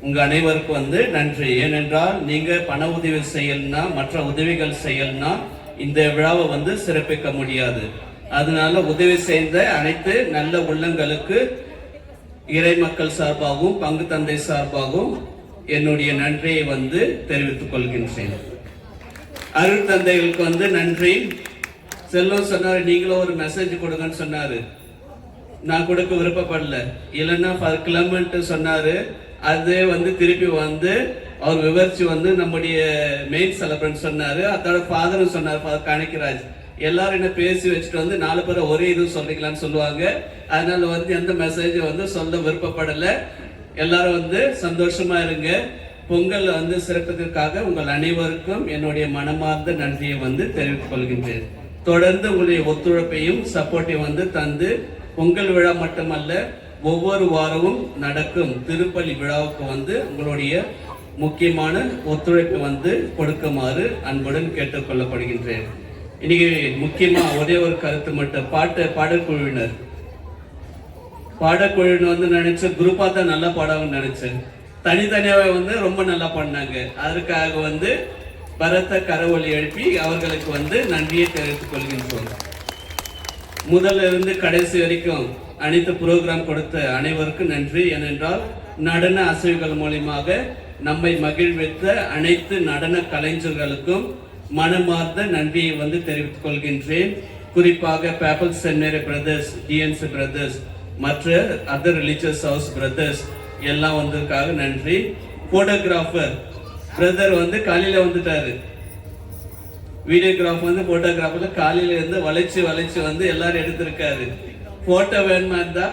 உங்க அனைவருக்கும் வந்து நன்றி. ஏனென்றால் நீங்க பண உதவி செய்யலனா, மற்ற உதவிகள் செய்யலனா இந்த விழாவை வந்து சிறப்பிக்க முடியாது. அதனால உதவி செய்த அனைத்து நல்ல உள்ளங்களுக்கு இறை மக்கள் சார்பாகவும் பங்கு தந்தை சார்பாகவும் என்னுடைய நன்றியை வந்து தெரிவித்துக் கொள்கின்றேன். அருள் தந்தைகளுக்கு வந்து நன்றி. செல்வம் சொன்னாரு, நீங்களும் ஒரு மெசேஜ் கொடுங்கன்னு சொன்னாரு. நான் கொடுக்க விருப்பப்படல. இல்லைன்னா கிளம்புன்ட்டு சொன்னாரு. அது வந்து திருப்பி வந்து அவர் விவரிச்சு வந்து நம்முடைய மெயின் செலிபிரண்ட் சொன்னாரு. அதோட ஃபாதரும் சொன்னார், ஃபாதர் கணக்கிராஜ். எல்லாரும் என்ன பேசி வச்சுட்டு வந்து 4 பேரை ஒரே இது சொல்றீங்களான்னு சொல்லுவாங்க. அதனால வந்து எந்த மெசேஜ் வந்து சொல்ல விருப்பப்படல. எல்லாரும் வந்து சந்தோஷமா இருங்க. பொங்கல் வந்து சிறப்பதற்காக உங்கள் அனைவருக்கும் என்னுடைய மனமார்ந்த நன்றியை வந்து தெரிவித்துக் கொள்கின்றேன். தொடர்ந்து உங்களுடைய ஒத்துழைப்பையும் சப்போர்ட்டையும் வந்து தந்து, பொங்கல் விழா மட்டுமல்ல ஒவ்வொரு வாரமும் நடக்கும் திருப்பலி விழாவுக்கு வந்து உங்களுடைய முக்கியமான ஒத்துழைப்பு வந்து கொடுக்குமாறு அன்புடன் கேட்டுக்கொள்ளப்படுகின்றேன். இன்னைக்கு முக்கியமா ஒரே ஒரு கருத்து மட்டும், பாடக்குழுவினர் வந்து நினைச்சேன் குரூப்பா தான் நல்லா பாடாங்கன்னு நினைச்சேன். தனித்தனியாவே வந்து ரொம்ப நல்லா பண்ணாங்க. அதற்காக வந்து பரத கரவொலி எழுப்பி அவர்களுக்கு வந்து நன்றியை தெரிவித்துக் கொள்கின்றோம். முதல்ல இருந்து கடைசி வரைக்கும் அனைத்து புரோகிராம் கொடுத்த அனைவருக்கும் நன்றி. ஏனென்றால் நடன அசைவுகள் மூலியமாக நம்மை மகிழ்வித்த அனைத்து நடன கலைஞர்களுக்கும் மனமார்ந்த நன்றியை வந்து தெரிவித்துக் கொள்கின்றேன். குறிப்பாக பேப்பல் சென்ட் மேரி பிரதர்ஸ், டிஎன்சி பிரதர்ஸ், மற்ற அதர் ரிலீஜியஸ் ஹவுஸ் பிரதர்ஸ் எல்லாம் வந்ததுக்காக நன்றி. போட்டோகிராஃபர் பிரதர் வந்து காலையில வந்துட்டாரு. வீடியோகிராஃப் வந்து போட்டோகிராஃபர்ல காலையில இருந்து வளைச்சு வந்து எல்லாரும் எடுத்திருக்காரு. போட்டோ வேணுமா இருந்தா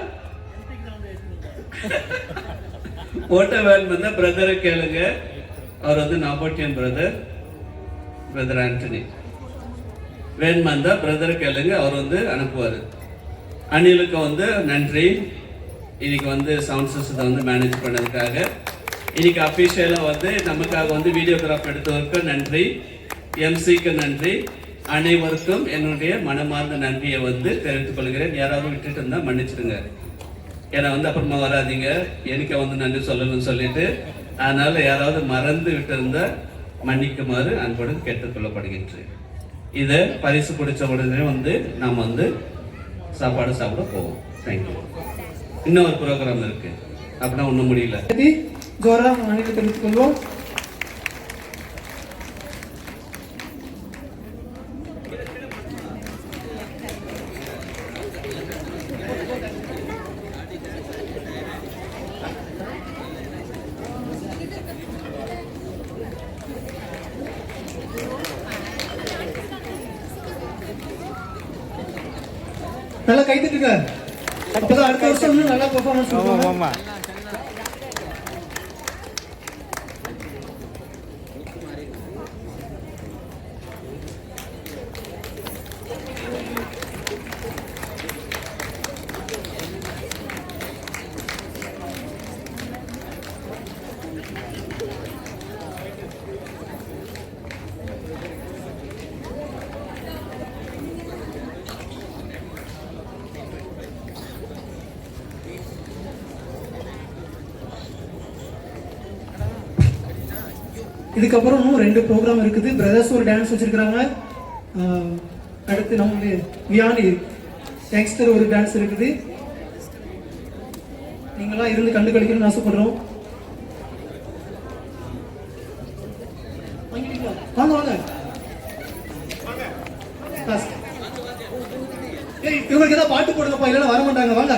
பிரதரை கேளுங்க. அவர் வந்து நாபோட்டியன் பிரதர் ஆண்டனி. வேணுமா இருந்தா பிரதரை கேளுங்க, அவர் வந்து அனுப்புவாரு. அனிலுக்கு வந்து நன்றி. இன்னைக்கு வந்து சவுண்ட் சிஸ்டத்தை வந்து மேனேஜ் பண்ணதுக்காக. இன்னைக்கு அபிஷியலா வந்து நமக்காக வந்து வீடியோகிராஃப் எடுத்தவருக்கு நன்றி. எம்சிக்கு நன்றி. அனைவருக்கும் என்னுடைய மனமார்ந்த நன்றியை வந்து தெரிவித்துக் கொள்கிறேன். யாராவது விட்டுட்டு இருந்தா மன்னிச்சிடுங்க. ஏன்னா வந்து அப்புறமா வராதிங்க எனக்கு வந்து நன்றி சொல்லணும்னு சொல்லிட்டு. அதனால யாராவது மறந்து விட்டு இருந்தா மன்னிக்குமாறு அன்புடன் கேட்டுக்கொள்ளப்படுகின்றேன். இதை பரிசு பிடிச்ச உடனே வந்து நாம் வந்து சாப்பாடு சாப்பிட போவோம். தேங்க்யூ. இன்னொரு ப்ரோக்ராம் இருக்கு, அப்படின்னா ஒன்றும் முடியல. ஜோரா அனைத்து தெரிவித்துக் கொள்வோம். நல்லா கை தட்டுங்க. அப்பதான் அடுத்த வருஷம் இன்னும் நல்லா பெர்ஃபார்மன்ஸ் கொடுப்பாங்க. ஆமா இதுக்கப்புறம் இன்னும் 2 ப்ரோக்ராம் இருக்குது. பிரதர்ஸ் ஒரு டான்ஸ் வச்சிருக்கிறாங்க. அடுத்து நம்மளுடைய வியானி யங்ஸ்டர் ஒரு டான்ஸ் இருக்குது. நீங்களாம் இருந்து கண்டு கழிக்கணும்னு ஆசைப்படுறோம். வாங்க வாங்க. இவங்களுக்கு ஏதாவது பாட்டு போடுங்கப்பா, இல்லைன்னா வர மாட்டாங்க. வாங்க.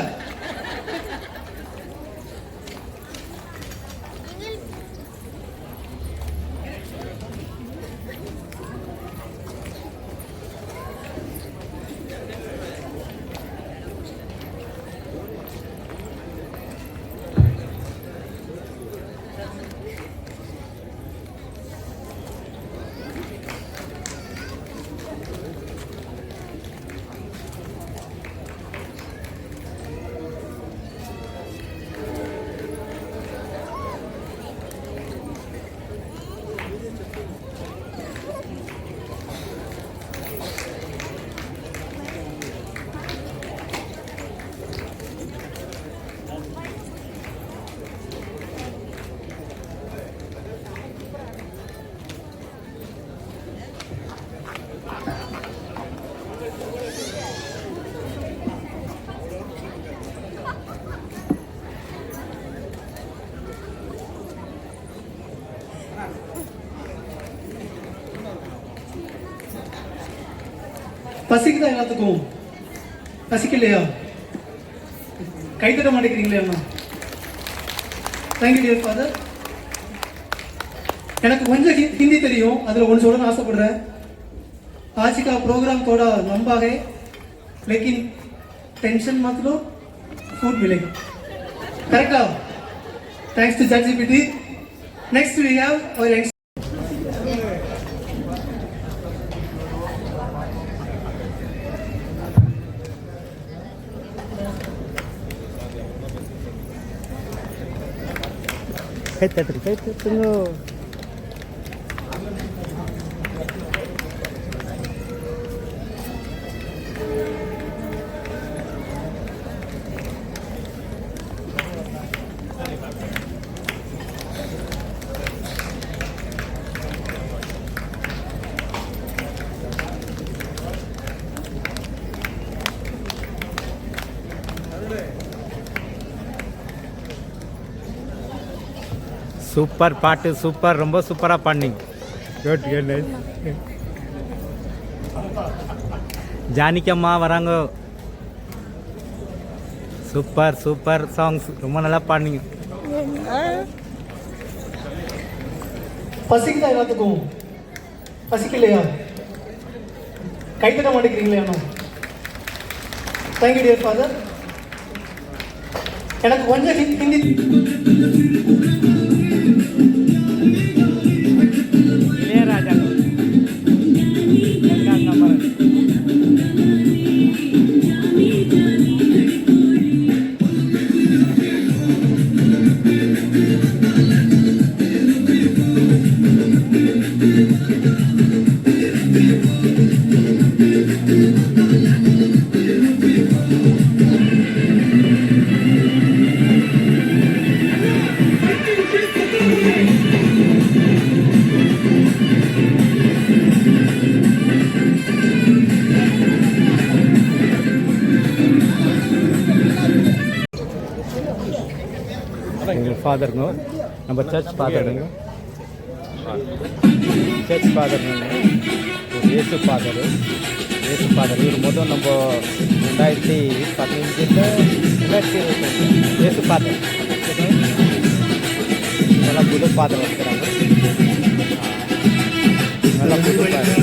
பசிக்குதா எல்லாத்துக்கும்? பசிக்கலையா? கை தட்ட மாட்டேங்கிறீங்களே அண்ணா. Thank you dear father. எனக்கு கொஞ்சம் ஹிந்दी தெரியும், அதில் ஒன்று சொல்லணும்னு ஆசைப்படுறேன். आज का प्रोग्राम थोड़ा लंबा है, लेकिन टेंशन मत लो, फूड मिलेगा. Correct? Thanks to ChatGPT. Next we have और கை தட்டுங்க. சூப்பர் பாட்டு, சூப்பர், ரொம்ப சூப்பராக பாடினீங்க. ஜானிக்கம்மா வராங்க. சூப்பர் சூப்பர் சாங்ஸ், ரொம்ப நல்லா பாடினீங்க. பசிக்குதா எல்லாத்துக்கும்? பசிக்கலையா? கை தட்ட மாட்டேங்கிறீங்களே அண்ணா. Thank you dear father. எனக்கு கொஞ்சம் ஹிந்தி இளையராஜா எங்கள் ஃபாதருங்க, நம்ம சர்ச் ஃபாதருங்க, சர்ச் ஃபாதருங்க, இயேசு ஃபாதர் இவர் மொத்தம் நம்ம 2015 இயேசு ஃபாதர் நல்லா புது ஃபாதர் வச்சுக்கிறாங்க. நல்லா புது ஃபாதர்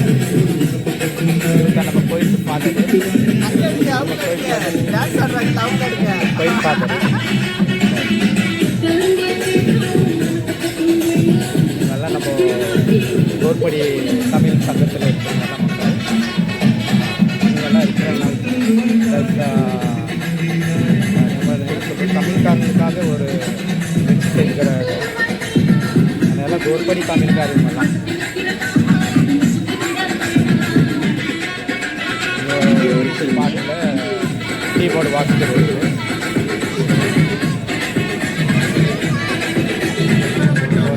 நம்ம கோயில் ஃபாதர், நம்ம கோயில் கங்காதர், இதெல்லாம் நம்ம கோர்படி தமிழ் சங்கத்தில் இருக்கிறவங்க இவங்கெல்லாம் இருக்கிறனால தமிழ்காரனுக்காக ஒரு இருக்கிற அதனால் கோர்படி தமிழ்காரங்கெல்லாம் ஒரு பாட்டில் கீபோர்டு வாசிக்கிறது.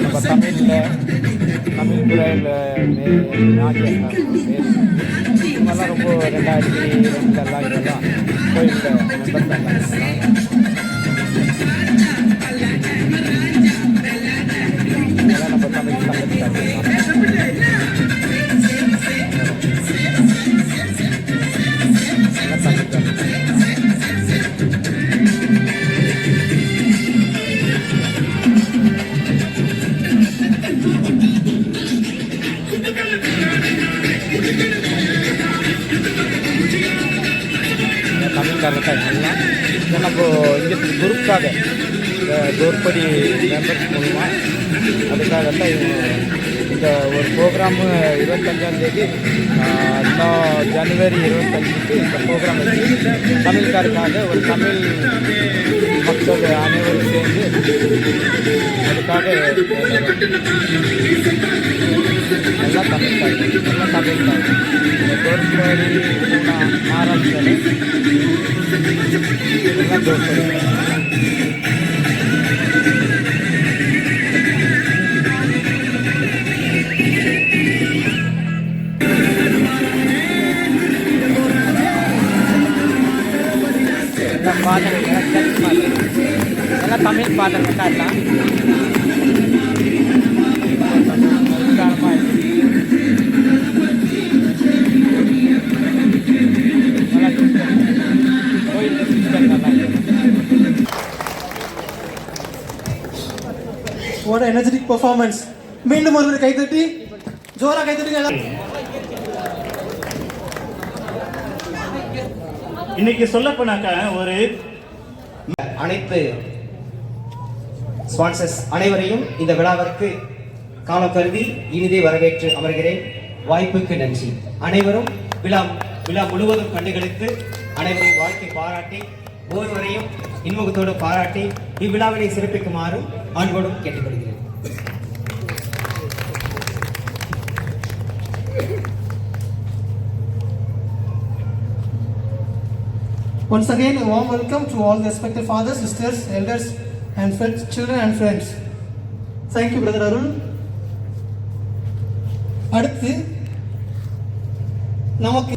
நம்ம தமிழ் துறையில் இவங்கெல்லாம் ரொம்ப 2002 இதெல்லாம் கோயிலில் மெம்பர்ஸ் இதெல்லாம் நம்ம தமிழ் சங்கத்துக்காக தமிழ்காரர்கள் எல்லாம் நம்ம இங்கே குரூப்காக இந்த கோர்படி மெம்பர்ஸ் மூலமாக அதுக்காகத்தான் இந்த ஒரு ப்ரோக்ராமு 25ஆம் தேதி இன்னும் ஜனவரி 25க்கு இந்த ப்ரோக்ராம் வச்சு தமிழ்காருக்காக ஒரு தமிழ் மக்கள் அனைவரும் சேர்ந்து அதுக்காக எல்லாம் தமிழ்காரர்கள் இந்த கோர்படி மகாராஷ்டிராவில் எல்லாம் கோர்படி பாடுங்க, எல்லாம் தமிழ் பாடுங்க காட்டலாம். What an energetic performance. மீண்டும் ஒருவர் கைத்தட்டி ஜோரா கைத்தட்டி எல்லாம். இன்னைக்கு சொல்லப்போனாக்க ஒரு அனைத்து ஸ்பான்சர்ஸ் அனைவரையும் இந்த விழாவிற்கு காலம் கருதி இனிதே வரவேற்று அமர்கிறேன். வாய்ப்புக்கு நன்றி. அனைவரும் விழா முழுவதும் கண்டுகளித்து அனைவரையும் வாழ்க்கை பாராட்டி ஒவ்வொருவரையும் இன்முகத்தோடு பாராட்டி இவ்விழாவினை சிறப்பிக்குமாறும் அன்போடும் கேட்டுக்கொள்கிறேன். Once again, a warm welcome to all the respected fathers, sisters, elders, and friends, children and friends. Thank you, Brother Arun. அடுத்து நமக்கு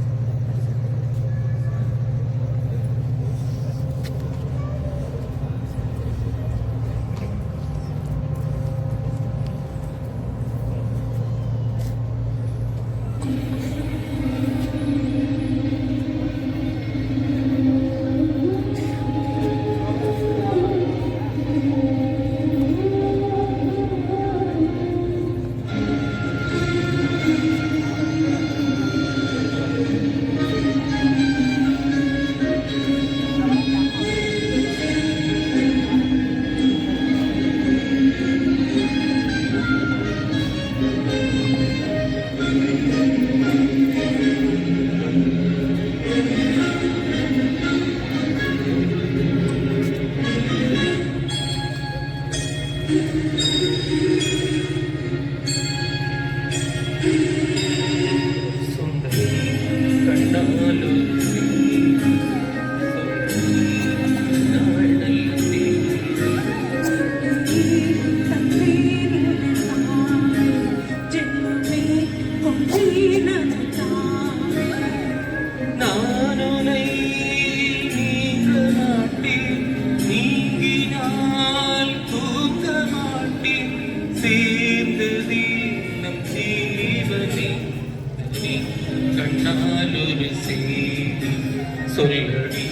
சொல்லடி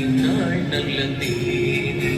இந்நாள் நல்ல தேதி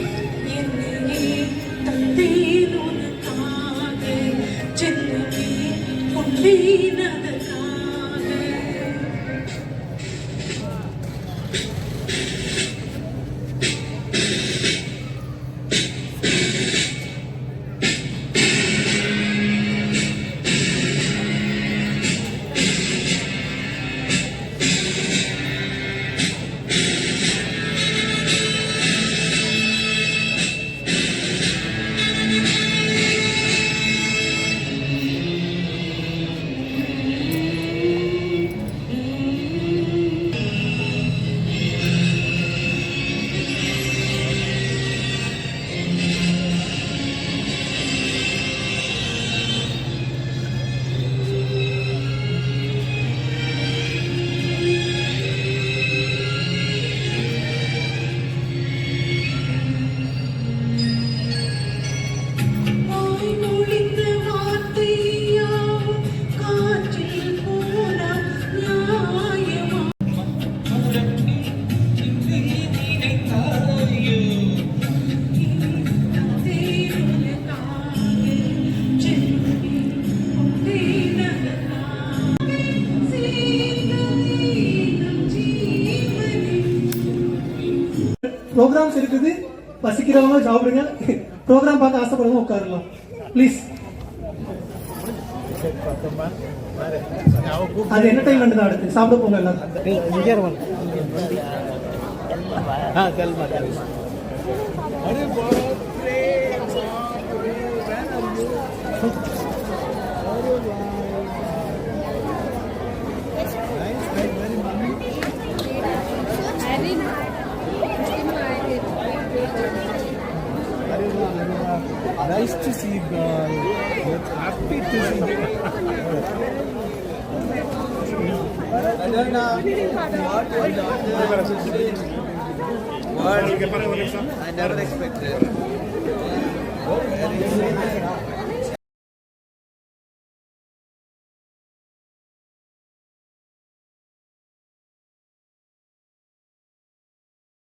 ப்ரோக்ராம்ஸ் இருக்குது, பசிக்கிறவங்க சாப்பிடுங்க, ப்ரோக்ராம் பார்க்க ஆசைப்படுறவங்க உட்காரலாம் ப்ளீஸ். அது என்டர்டைன்மெண்ட் தான். அடுத்து சாப்பிட போங்க எல்லாரும். Nice to see you. Happy to see you. I never expected.